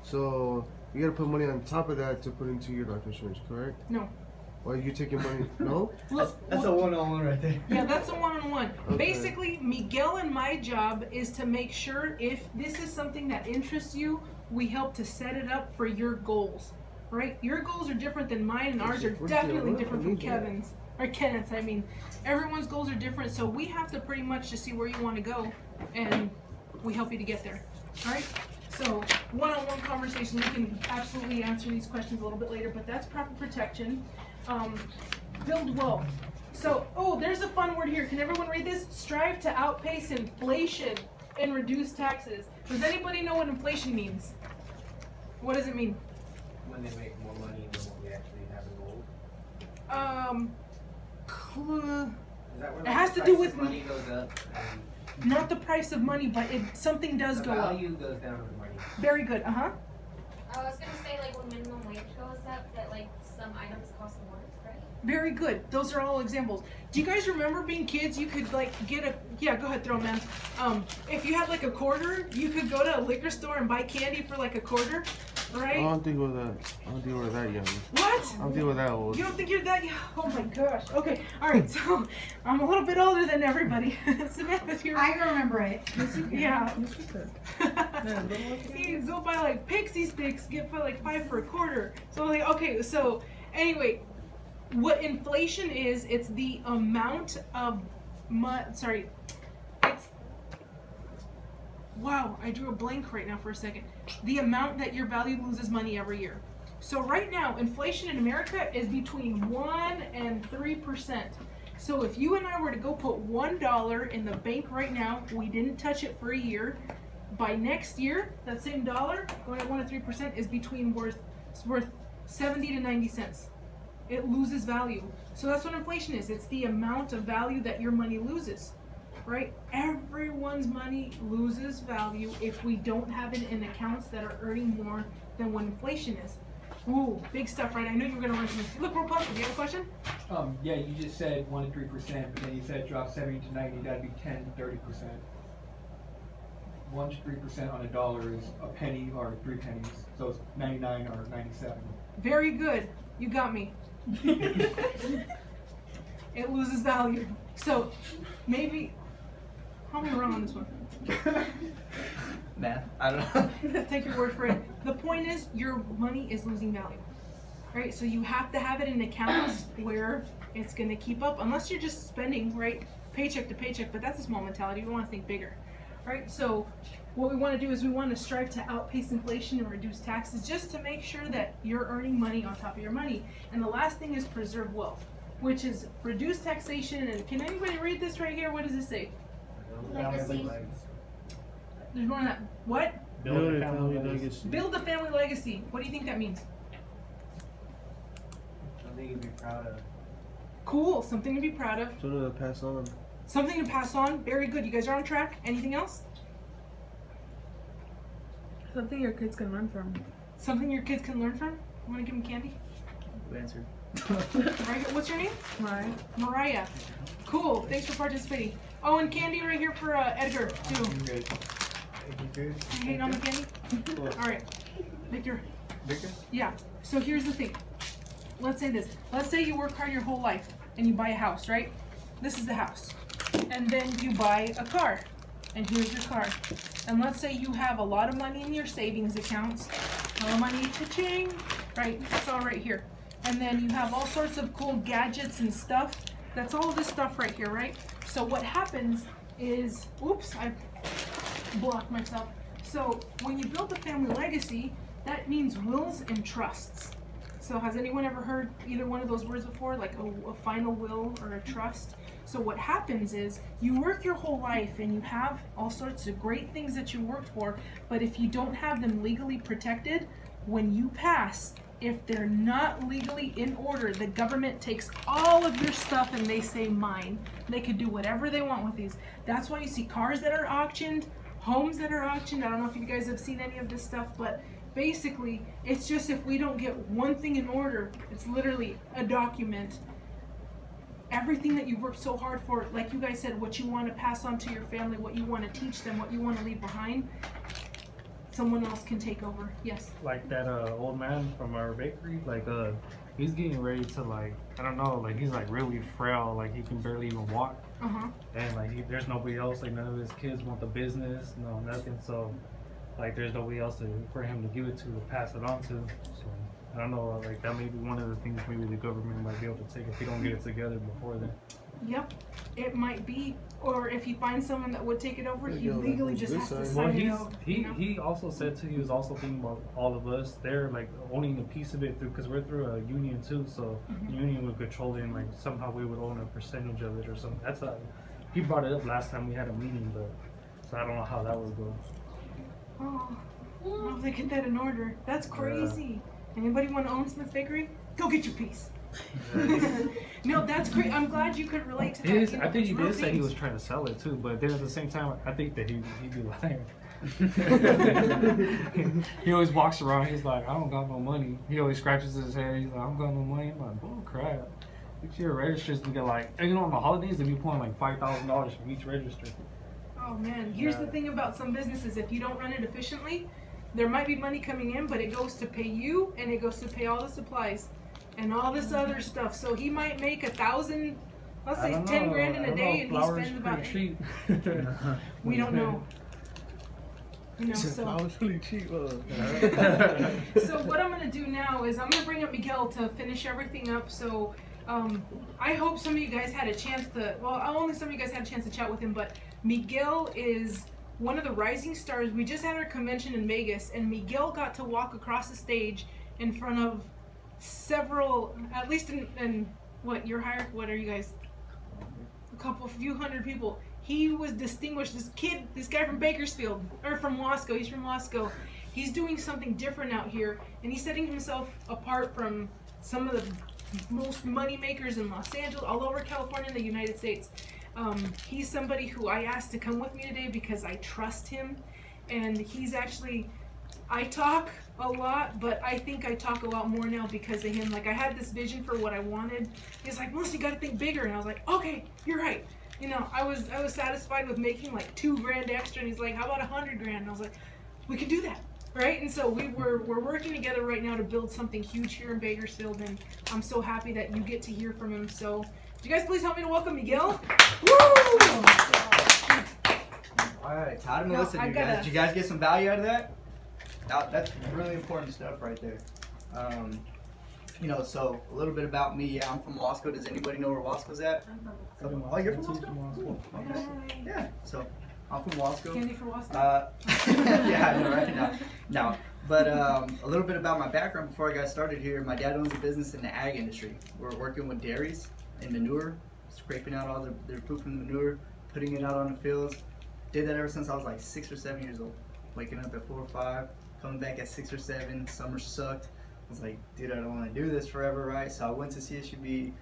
So you gotta put money on top of that to put into your life insurance, correct? No. Or you taking money? No? That's a one-on-one right there. Yeah, that's a one-on-one. Okay. Basically, Miguel and my job is to make sure if this is something that interests you, we help to set it up for your goals, right? Your goals are different than mine, and ours are definitely different from Kevin's. Or Kenneth's, I mean. Everyone's goals are different, so we have to pretty much just see where you want to go, and we help you to get there, all right? So, one-on-one conversation, we can absolutely answer these questions a little bit later, but that's proper protection. Build wealth. So, oh, there's a fun word here. Can everyone read this? Strive to outpace inflation and reduce taxes. Does anybody know what inflation means? What does it mean? When they make more money than what we actually have in gold. Is that where It has to do with money goes up and not the price of money, but something does the go up. value goes down with the money? Very good. I was gonna say like when minimum wage goes up, that like some items cost more, right? Very good. Those are all examples. Do you guys remember being kids? You could like get a, yeah, go ahead, throw them, man. If you had like a quarter, you could go to a liquor store and buy candy for like a quarter, right? I don't think we're that. I don't think we're that young. What? I don't think we're that old. You don't think you're that young? Oh my gosh. Okay. All right. So I'm a little bit older than everybody. Samantha's here. I can remember it. Yeah. You go buy like pixie sticks, get for like 5 for a quarter. So like, okay. So anyway, what inflation is? It's the amount of it's. Wow, I drew a blank right now for a second. The amount that your value loses money every year. So right now, inflation in America is between 1 and 3%. So if you and I were to go put $1 in the bank right now, we didn't touch it for a year, by next year, that same dollar, going at 1 to 3%, is worth 70 to 90 cents. It loses value. So that's what inflation is. It's the amount of value that your money loses. Right? Everyone's money loses value if we don't have it in accounts that are earning more than what inflation is. Ooh, big stuff, right? I knew you were going to run to me. Look, real puzzled. Do you have a question? Yeah, you just said 1 to 3%, but then you said it dropped 70 to 90, that'd be 10 to 30%. 1 to 3% on a dollar is a penny or 3 pennies, so it's 99 or 97. Very good. You got me. It loses value. So, maybe... How am I wrong on this one? Math. I don't know. Take your word for it. The point is, your money is losing value. Right? So you have to have it in accounts where it's going to keep up, unless you're just spending, right, paycheck to paycheck, but that's a small mentality. We want to think bigger. Right? So what we want to do is we want to strive to outpace inflation and reduce taxes just to make sure that you're earning money on top of your money. And the last thing is preserve wealth, which is reduce taxation. And can anybody read this right here? What does it say? Legacy. There's more than that. What? Build a family legacy. Build a family legacy. What do you think that means? Something you'd be proud of. Cool. Something to be proud of. So to pass on. Something to pass on. Very good. You guys are on track. Anything else? Something your kids can learn from. Something your kids can learn from? You want to give them candy? Who answered? Right. What's your name? Right. Mariah. Cool. Thanks for participating. Oh, and candy right here for Edgar, too. Good. You hating on the candy? All right. Victor. Victor? Yeah. So here's the thing. Let's say this. Let's say you work hard your whole life and you buy a house, right? This is the house. And then you buy a car. And here's your car. And let's say you have a lot of money in your savings accounts. A lot of money, cha-ching. Right? It's all right here. And then you have all sorts of cool gadgets and stuff. That's all of this stuff right here, right? So what happens is, oops, I blocked myself. So when you build a family legacy, that means wills and trusts. So has anyone ever heard either one of those words before, like a final will or a trust? So what happens is you work your whole life and you have all sorts of great things that you worked for, but if you don't have them legally protected, when you pass, if they're not legally in order, the government takes all of your stuff and they say mine. They could do whatever they want with these. That's why you see cars that are auctioned, homes that are auctioned. I don't know if you guys have seen any of this stuff, but basically, it's just if we don't get one thing in order, it's literally a document. Everything that you've worked so hard for, like you guys said, what you want to pass on to your family, what you want to teach them, what you want to leave behind, someone else can take over. Yes. Like that old man from our bakery, like he's getting ready to, like, I don't know, like he's like really frail, like he can barely even walk. And like there's nobody else, like none of his kids want the business, no nothing. So like there's nobody else for him to give it to pass it on to. So I don't know, like that may be one of the things maybe the government might be able to take if he don't get it together before then. Yep, it might be. Or if he finds someone that would take it over, he Yeah, legally like just has to this sign it out. He also said too, he was also thinking about all of us. They're like owning a piece of it through, because we're through a union too, so the union would control it, and like somehow we would own a percentage of it or something. That's he brought it up last time we had a meeting, but so I don't know how that would go. Oh, I don't know if they get that in order. That's crazy. Anybody want to own Smith's Bakery? Go get your piece. No, that's great. I'm glad you could relate to that. You know, I think he real did say he things. was trying to sell it too, but then at the same time, I think that he'd be lying. He always walks around, he's like, I don't got no money. He always scratches his head, he's like, I don't got no money. I'm like, bull crap. Each year registers to get like, and you know, on the holidays, they'd be pulling like $5,000 from each register. Oh man, here's the thing about some businesses. If you don't run it efficiently, there might be money coming in, but it goes to pay you and it goes to pay all the supplies and all this other stuff. So he might make 1,000, let's say 10 grand in a day, and he spends about cheap. We don't know. You know, so flowers really cheap. so what I'm gonna do now is I'm gonna bring up Miguel to finish everything up. So I hope some of you guys had a chance to, well, only some of you guys had a chance to chat with him, but Miguel is one of the rising stars. We just had our convention in Vegas, and Miguel got to walk across the stage in front of several, at least in what you're hired, what are you guys, a few hundred people. He was distinguished. This guy from Bakersfield, or from Wasco, he's from Wasco. He's doing something different out here, and he's setting himself apart from some of the most money makers in Los Angeles, all over California and the United States. He's somebody who I asked to come with me today because I trust him, and he's actually, I talk a lot, but I think I talk a lot more now because of him. Like, I had this vision for what I wanted. He's like, Melissa, you gotta think bigger, and I was like, okay, you're right. You know, I was satisfied with making like 2 grand extra, and he's like, how about 100 grand? And I was like, we can do that, right? And so we're working together right now to build something huge here in Bakersfield, and I'm so happy that you get to hear from him. So, would you guys please help me to welcome Miguel? Woo! All right, Todd and Melissa, did you guys get some value out of that? That's really important stuff right there. You know, so a little bit about me. Yeah, I'm from Wasco. Does anybody know where Wasco's at? Oh, you're from Wasco? Cool. Okay. Yeah, so I'm from Wasco. Candy for Wasco? Yeah, I know, right? No. But a little bit about my background before I got started here. My dad owns a business in the ag industry. We're working with dairies and manure, scraping out all their poop from the manure, putting it out on the fields. Did that ever since I was like 6 or 7 years old. Waking up at 4 or 5, coming back at 6 or 7. Summer sucked. I was like, dude, I don't want to do this forever, right? So I went to CSUB,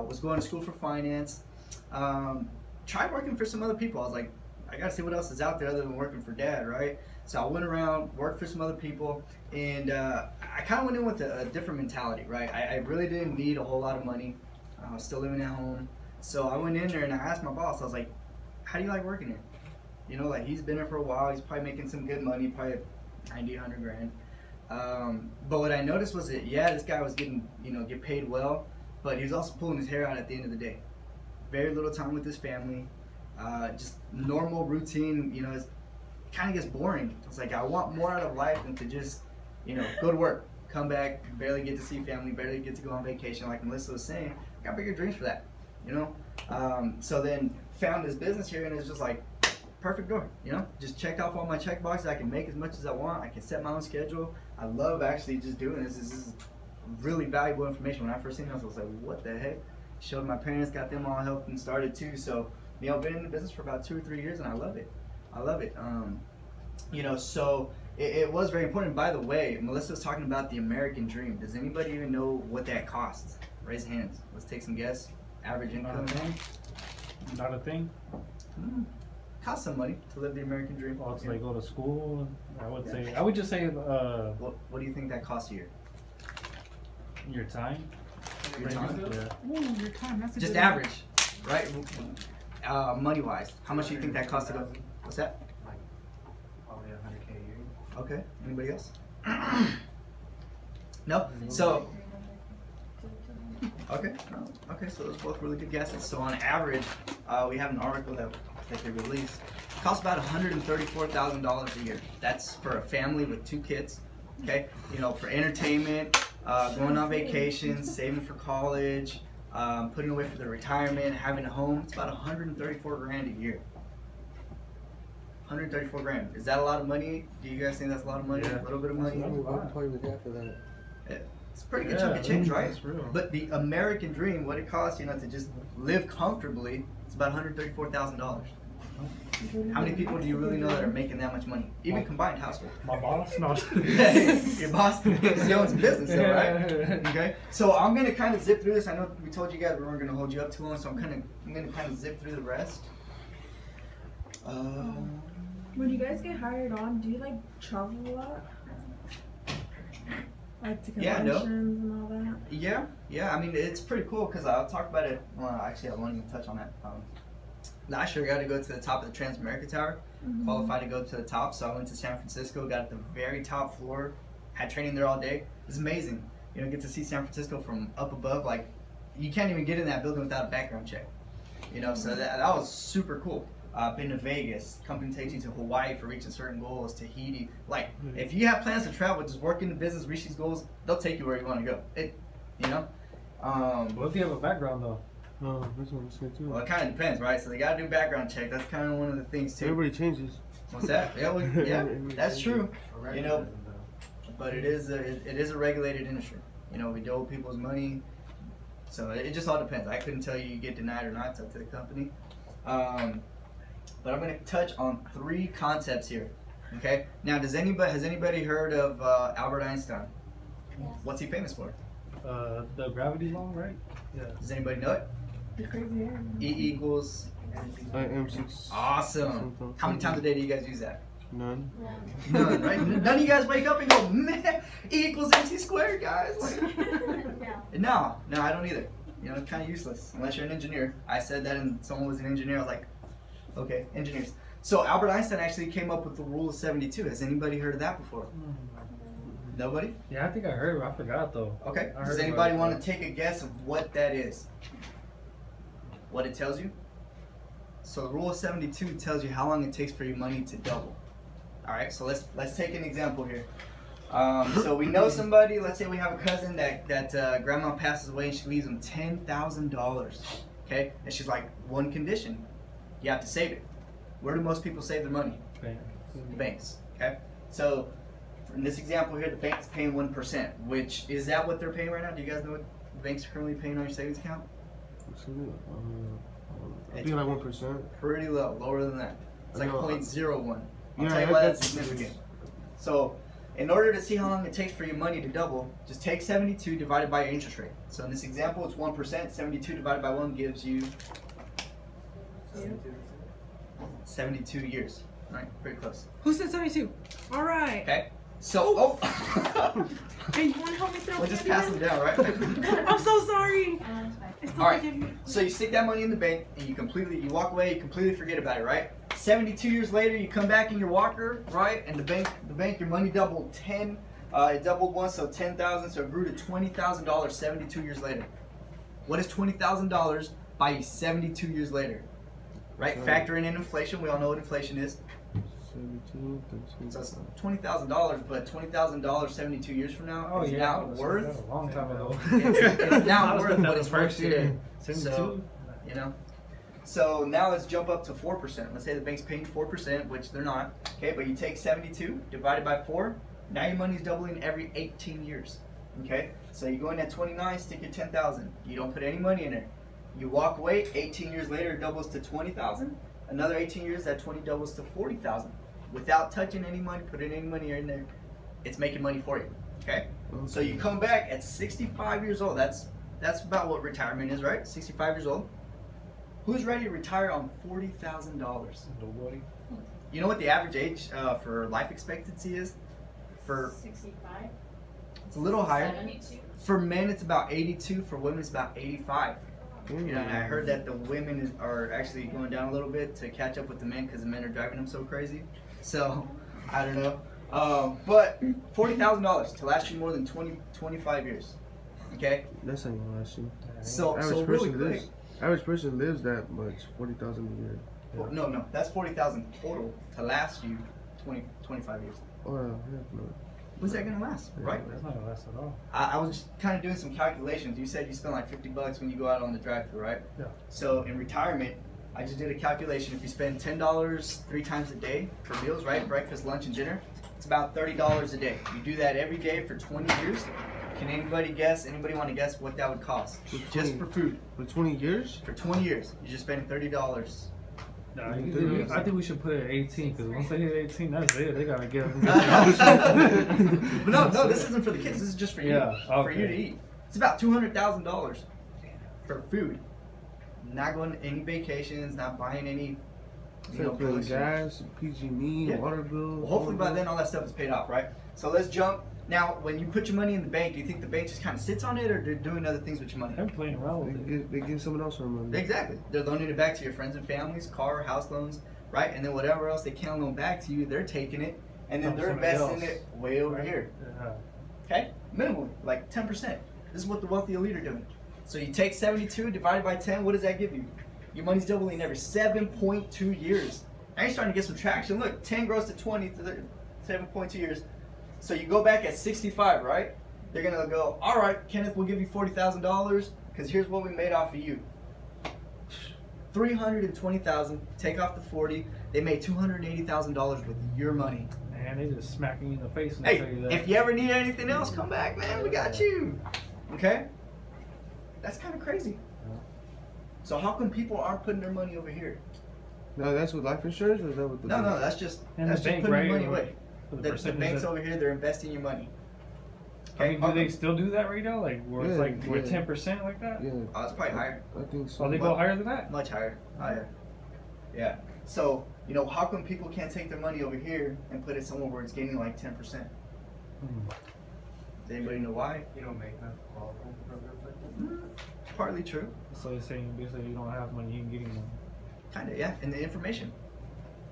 was going to school for finance, tried working for some other people. I was like, I gotta see what else is out there other than working for dad, right? So I went around, worked for some other people, and I kind of went in with a different mentality, right? I really didn't need a whole lot of money. I was still living at home. So I went in there and I asked my boss, I was like, how do you like working here? You know, like, he's been there for a while, he's probably making some good money, probably 90, 100 grand. But what I noticed was that, yeah, this guy was getting, get paid well, but he was also pulling his hair out at the end of the day. Very little time with his family, just normal routine, it kind of gets boring. It's like, I want more out of life than to just, go to work, come back, barely get to see family, barely get to go on vacation. Like Melissa was saying, I got bigger dreams for that, So then found this business here, and it's just like, perfect door, just checked off all my check boxes. I can make as much as I want. I can set my own schedule. I love actually just doing this. This is really valuable information. When I first seen this, I was like, what the heck? Showed my parents, got them all helped and started too. So, been in the business for about 2 or 3 years, and I love it. I love it. So it was very important. By the way, Melissa was talking about the American dream. Does anybody even know what that costs? Raise hands. Let's take some guess. Average income. Not a thing. Cost some money to live the American dream. Well, to like go to school, I would just say what do you think that costs a year? Your time. Your time? Yeah. Ooh, your time. That's a just good average, right? Money wise, how much do you think that costs to go? What's that? Like probably $100K a year. Okay. Anybody else? No. So. Okay. No. Okay. So those both really good guesses. So on average, we have an article that they released. It costs about $134,000 a year. That's for a family with 2 kids. Okay. You know, for entertainment, going on vacations, saving for college, putting away for their retirement, having a home. It's about 134 grand a year. 134 grand. Is that a lot of money? Do you guys think that's a lot of money? Yeah. A little bit of money? I'll play with that for that. It's a pretty good chunk of change, right? That's real. But the American dream, what it costs, you know, to just live comfortably, it's about $134,000. How many people do you really know that are making that much money? Even combined household. My boss? No. Your boss, he owns a business, though, right? Okay. So I'm gonna kind of zip through this. I know we told you guys we weren't gonna hold you up too long, so I'm gonna kind of zip through the rest. When you guys get hired on, do you like travel a lot? Like to Yeah, no. conventions and all that? Yeah. I mean, it's pretty cool because I'll talk about it. Well, actually, I won't even touch on that. Last year, I got to go to the top of the Transamerica Tower. Qualified to go to the top, so I went to San Francisco. Got at the very top floor. Had training there all day. It was amazing. You know, get to see San Francisco from up above. Like, you can't even get in that building without a background check. You know, so that was super cool. Been to Vegas. Company takes you to Hawaii for reaching certain goals. Tahiti. Like, if you have plans to travel, just work in the business, reach these goals, they'll take you where you want to go. You know. What if you have a background though? Oh, that's what I'm saying too. Well, it kind of depends, right? So they gotta do background check. That's kind of one of the things too. Everybody changes. What's that? Yeah, well, yeah, that's true. You know, but it is a regulated industry. You know, we deal with people's money, so it just all depends. I couldn't tell you get denied or not. It's up to the company. But I'm going to touch on 3 concepts here. Okay. Now, has anybody heard of Albert Einstein? Yes. What's he famous for? The gravity law, right? Yeah. Does anybody know it? The crazy hair. E equals. M6. Awesome. How many times a day do you guys use that? None. None, right? None of you guys wake up and go, man, E equals MC squared, guys. Like, no, I don't either. You know, it's kind of useless unless you're an engineer. I said that and someone was an engineer. I was like, okay, engineers. So Albert Einstein actually came up with the rule of 72. Has anybody heard of that before? Nobody? Yeah, I think I heard it. I forgot though. Okay. I heard Does about anybody it. want to take a guess of what that is? What it tells you? So the rule of 72 tells you how long it takes for your money to double. All right. So let's take an example here. So we know somebody. Let's say we have a cousin that grandma passes away and she leaves them $10,000. Okay. And she's like, one condition. You have to save it. Where do most people save their money? The banks. Okay. So in this example here, the bank's paying 1%. Which is that what they're paying right now? Do you guys know what the bank's currently paying on your savings account? I think like 1%. Pretty low, lower than that. It's like 0.01. I'll Yeah, tell you why that's that's significant. So in order to see how long it takes for your money to double, just take 72 divided by your interest rate. So in this example, it's 1%. 72 divided by 1 gives you 72 years. All right, pretty close. Who said 72? All right. Okay. So, Hey, you want to help me throw we'll just candy pass down? them down, right? I'm so sorry. I still All right. forgive you. So you stick that money in the bank and you walk away, you completely forget about it, right? 72 years later, you come back in your walker, right? And the bank, your money doubled it doubled once, so 10,000, so it grew to $20,000 72 years later. What is $20,000 by you 72 years later? Right? Factor in inflation, we all know what inflation is. 72. So it's $20,000, but $20,000 72 years from now is now worth. A long time ago. It's now worth what it's worth first today. year. 72. So, you know. So now let's jump up to 4%. Let's say the bank's paying 4%, which they're not. Okay, but you take 72 divided by 4. Now your money's doubling every 18 years. Okay, so you go in at 29, stick your 10,000. You don't put any money in there. You walk away. 18 years later, it doubles to 20,000. Another 18 years, that 20 doubles to 40,000. Without touching any money, putting any money in there, it's making money for you. Okay, so you come back at 65 years old. That's about what retirement is, right? 65 years old. Who's ready to retire on $40,000? Nobody. You know what the average age for life expectancy is? For 65. it's a little higher. 72. For men, it's about 82. For women, it's about 85. You know, and I heard that the women are actually going down a little bit to catch up with the men because the men are driving them so crazy. So I don't know. But $40,000 to last you more than 25 years. Okay? That's not gonna last you. So Average really person quick. lives. Average person lives that much, 40,000 a year. Well, no, that's 40,000 total to last you 25 years. Oh, heck no. When's that gonna last, right? That's not gonna last at all. I was just kind of doing some calculations. You said you spend like $50 when you go out on the drive-thru, right? Yeah. So in retirement, I just did a calculation. If you spend $10 3 times a day for meals, right? Breakfast, lunch, and dinner, it's about $30 a day. You do that every day for 20 years. Can anybody guess? Anybody want to guess what that would cost? Just for food. For 20 years? For 20 years, you're just spending $30. Nah, I think we should put it at 18 because once they hit 18, that's it. They gotta get. But no, this isn't for the kids. This is just for you. Yeah, For you to eat. It's about $200,000 for food. Not going to any vacations. Not buying any. Paying gas, PG&E, Yeah. water bill. Well, hopefully by then all that stuff is paid off, right? So let's jump. Now, when you put your money in the bank, do you think the bank just kind of sits on it, or they're doing other things with your money? They're playing around with it. They give someone else their money. Exactly. They're loaning it back to your friends and families, car, house loans, right? And then whatever else they can loan back to you, they're taking it, and then From they're somebody investing else. it way over here. Yeah. Okay? Minimally, like 10%. This is what the wealthy elite are doing. So you take 72 divided by 10, what does that give you? Your money's doubling every 7.2 years. Now you're starting to get some traction. Look, 10 grows to 20, 7.2 years. So you go back at 65, right? They're gonna go, all right, Kenneth, we'll give you $40,000 because here's what we made off of you. 320,000. Take off the 40. They made $280,000 with your money. Man, they just smacking you in the face and Hey, tell you that. if you ever need anything else, come back, man. We got you. Okay? That's kind of crazy. So how come people aren't putting their money over here? No, that's with life insurance, or is that with the No, bank? that's just And that's the just bank, putting your right? money away. For the The percentage banks that- over here, they're investing your money. I mean, how do they come? still do that right now? Like, where it's Yeah, like with yeah. 10% like that? Yeah, Oh, it's probably higher. I think so. Oh, they go higher than that? Much higher. Higher. Yeah. So, how come people can't take their money over here and put it somewhere where it's gaining like 10%? Hmm. Does anybody know why? You don't make enough qualified programs like that. Partly true. So you're saying basically you don't have money, you can get money. Kind of, yeah. And the information.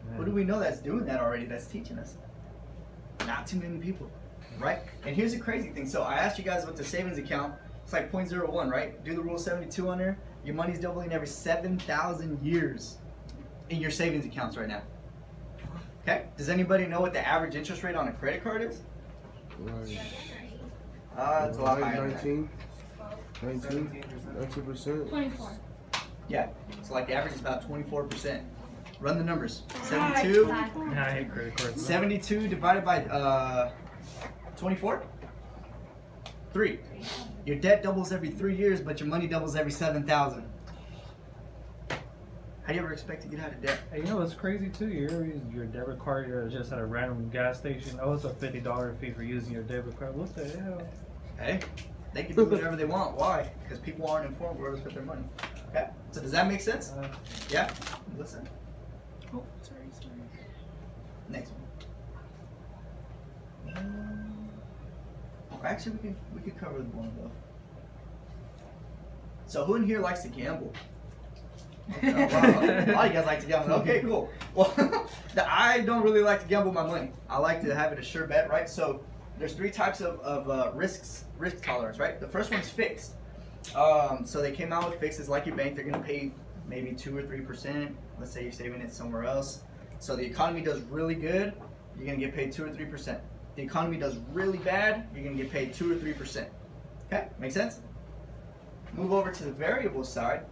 Man. Who do we know that's doing that already, that's teaching us? Not too many people, right? And here's the crazy thing. So I asked you guys about the savings account. It's like 0.01, right? Do the rule 72 on there. Your money's doubling every 7,000 years in your savings accounts right now. Okay? Does anybody know what the average interest rate on a credit card is? Right. It's a lot higher than that. 19, 19%. 24. Yeah. So like the average is about 24%. Run the numbers. 72. Yeah, I hate credit cards. 72 divided by 24? 3. Your debt doubles every 3 years, but your money doubles every 7,000. How do you ever expect to get out of debt? Hey, you know what's crazy too? You're using your debit card, you're just at a random gas station. Oh, it's a $50 fee for using your debit card. What the hell? Hey, they can do whatever they want. Why? Because people aren't informed where to put their money. Okay? So does that make sense? Yeah? Listen. Oh, sorry. Next one. Actually, we could cover one though. So who in here likes to gamble? Okay, wow. A lot of you guys like to gamble. Okay, cool. Well, I don't really like to gamble my money. I like to have it a sure bet, right? So there's 3 types of risk tolerance, right? The first one's fixed. So they came out with fixes like your bank. They're going to pay maybe 2 or 3%. Let's say you're saving it somewhere else. So the economy does really good, you're going to get paid 2 or 3%. The economy does really bad, you're going to get paid 2 or 3%. Okay, make sense? Move over to the variable side,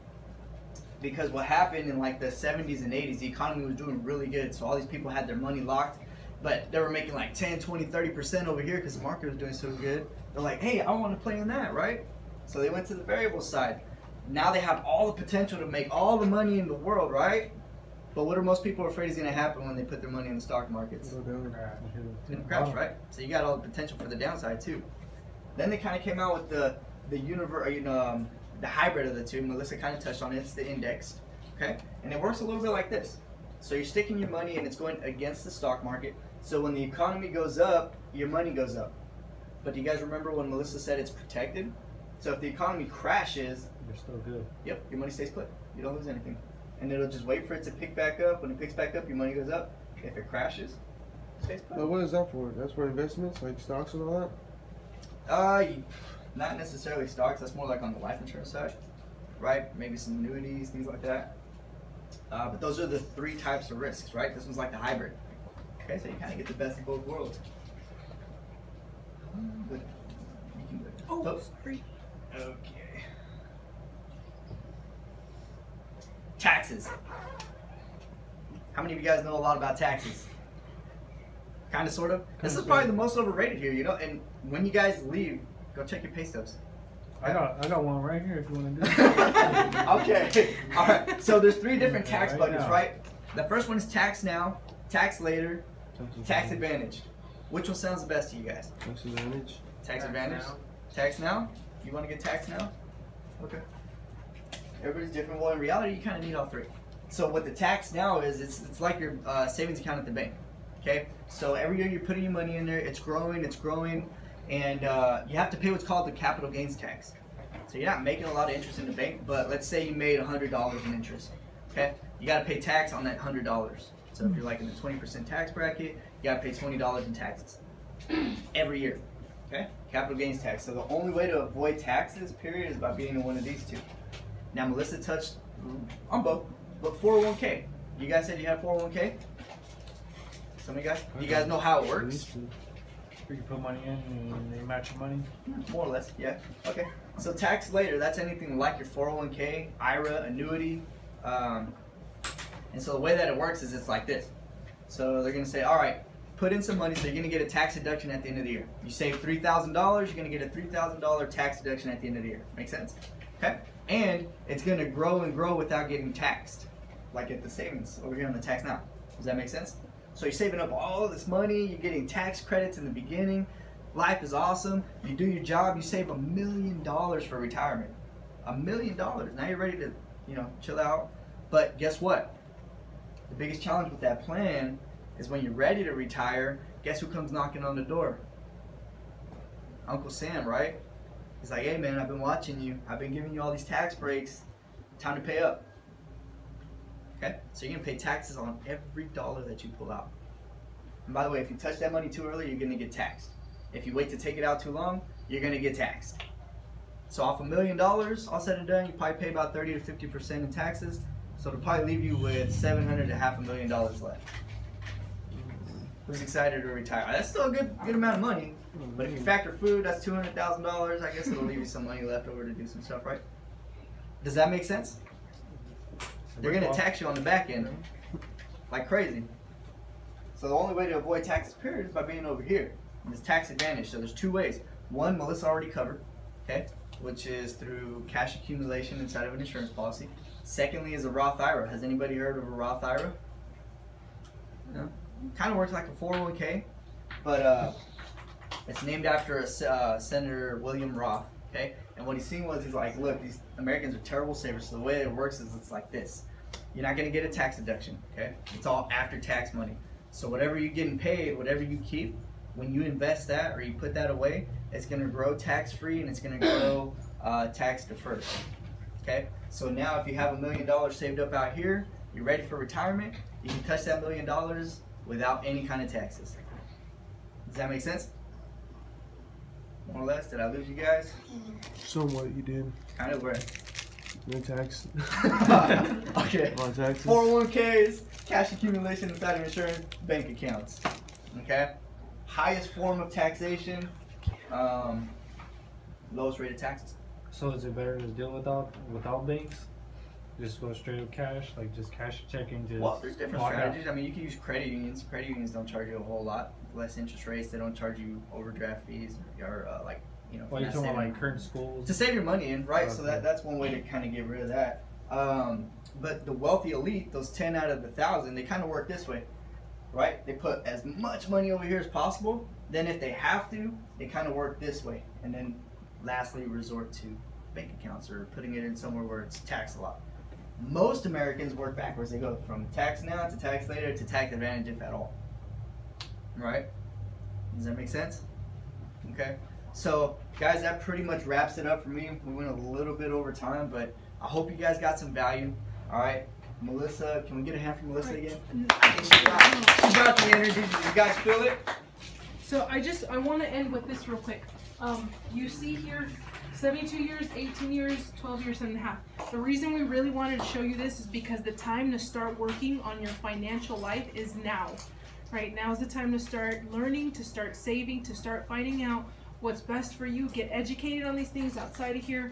because what happened in like the 70s and 80s, the economy was doing really good. So all these people had their money locked, but they were making like 10, 20, 30% over here because the market was doing so good. They're like, hey, I want to play in that, right? So they went to the variable side. Now they have all the potential to make all the money in the world, right? But what are most people afraid is going to happen when they put their money in the stock markets? It's going to crash, right? So you got all the potential for the downside too. Then they kind of came out with the hybrid of the two. Melissa kind of touched on it. It's the indexed, okay? And it works a little bit like this. So you're sticking your money and it's going against the stock market. So when the economy goes up, your money goes up. But do you guys remember when Melissa said it's protected? So if the economy crashes, you're still good. Yep, your money stays put. You don't lose anything. And it'll just wait for it to pick back up. When it picks back up, your money goes up. If it crashes, stays put. But what is that for? That's for investments, like stocks and all that? Not necessarily stocks. That's more like on the life insurance side, right? Maybe some annuities, things like that. But those are the 3 types of risks, right? This one's like the hybrid. Okay, so you kind of get the best of both worlds. Good. You can do it. Oh, sorry. Okay. Taxes. How many of you guys know a lot about taxes? Kind of, sort of. This is probably the most overrated here, you know. And when you guys leave, go check your pay stubs. I got one right here if you want to do it. Okay. All right. So there's 3 different tax Right buckets, now. right? The first one is tax now, tax later, tax advantage. Which one sounds the best to you guys? Tax advantage. Tax advantage. Tax now. You want to get taxed now? Okay. Everybody's different. Well, in reality, you kind of need all 3. So what the tax now is, it's like your savings account at the bank. Okay. So every year you're putting your money in there. It's growing. It's growing. And you have to pay what's called the capital gains tax. So you're not making a lot of interest in the bank, but let's say you made $100 in interest. Okay, you got to pay tax on that $100. So if you're like in the 20% tax bracket, you got to pay $20 in taxes every year. Okay, capital gains tax. So the only way to avoid taxes, period, is by being in one of these 2. Now Melissa touched on both, but 401k. You guys said you had 401k. Some of you guys, you guys know how it works? You put money in and they match your money. More or less, yeah. Okay. So tax later, that's anything like your 401k, IRA, annuity. And so the way that it works is it's like this. So they're going to say, all right, put in some money, so you're going to get a tax deduction at the end of the year. You save $3,000, you're going to get a $3,000 tax deduction at the end of the year. Make sense? Okay? And it's going to grow and grow without getting taxed, like at the savings over here on the tax now. Does that make sense? So you're saving up all this money, you're getting tax credits in the beginning, life is awesome, you do your job, you save $1 million for retirement. $1 million. Now you're ready to, you know, chill out. But guess what? The biggest challenge with that plan is when you're ready to retire, guess who comes knocking on the door? Uncle Sam, right? He's like, hey man, I've been watching you, I've been giving you all these tax breaks, time to pay up. Okay, so you're gonna pay taxes on every dollar that you pull out. And by the way, if you touch that money too early, you're gonna get taxed. If you wait to take it out too long, you're gonna get taxed. So off $1 million, all said and done, you probably pay about 30 to 50% in taxes. So it'll probably leave you with $700 to $500,000 left. Who's excited to retire? That's still a good amount of money. But if you factor food, that's $200,000. I guess it'll leave you some money left over to do some stuff, right? Does that make sense? They're going to tax you on the back end like crazy. So the only way to avoid taxes, period, is by being over here. This tax advantage. So there's 2 ways. One, Melissa already covered, okay, which is through cash accumulation inside of an insurance policy. Secondly is a Roth IRA. Has anybody heard of a Roth IRA? No? Kind of works like a 401k, but it's named after a Senator William Roth, okay? And what he's seen was, he's like, look, these Americans are terrible savers, so the way it works is it's like this. You're not going to get a tax deduction, okay? It's all after-tax money. So whatever you're getting paid, whatever you keep, when you invest that or you put that away, it's going to grow tax-free and it's going to grow tax-deferred, okay? So now if you have $1 million saved up out here, you're ready for retirement, you can touch that $1 million without any kind of taxes. Does that make sense? More or less, did I lose you guys? Somewhat, you did. Kind of where? No tax. Okay. On taxes. 401ks, cash accumulation inside of insurance, bank accounts. Okay? Highest form of taxation, lowest rate of taxes. So is it better to deal without banks? Just go straight with cash, like just cash checking. Just Well, there's different walk out? strategies. I mean, you can use credit unions. Credit unions don't charge you a whole lot. Less interest rates. They don't charge you overdraft fees or like, you know. Well, you're not talking about saving- like current schools. to save your money in, right? So Okay. that's one way to kind of get rid of that. But the wealthy elite, those 10 out of the 1,000, they kind of work this way, right? They put as much money over here as possible. Then if they have to, they kind of work this way. And then lastly, resort to bank accounts or putting it in somewhere where it's taxed a lot. Most Americans work backwards. They go from tax now to tax later to tax advantage, if at all. Right? Does that make sense? Okay. So, guys, that pretty much wraps it up for me. We went a little bit over time, but I hope you guys got some value. All right. Melissa, can we get a hand for Melissa again? She brought the energy. Did you guys feel it? So I want to end with this real quick. You see here, 72 years, 18 years, 12 years and a half. The reason we really wanted to show you this is because the time to start working on your financial life is now. Right now is the time to start learning, to start saving, to start finding out what's best for you. Get educated on these things outside of here.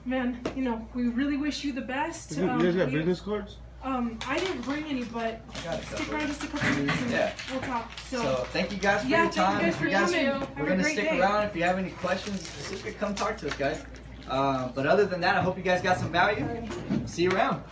Man, you know, we really wish you the best. You guys got business cards? I didn't bring any, but I got a stick couple. around just a couple minutes and Yeah. we'll talk. So thank you guys for Yeah, your time. thank you guys for coming. We're Have a gonna great stick day. around if you have any questions specific. Come talk to us, guys. But other than that, I hope you guys got some value. See you around.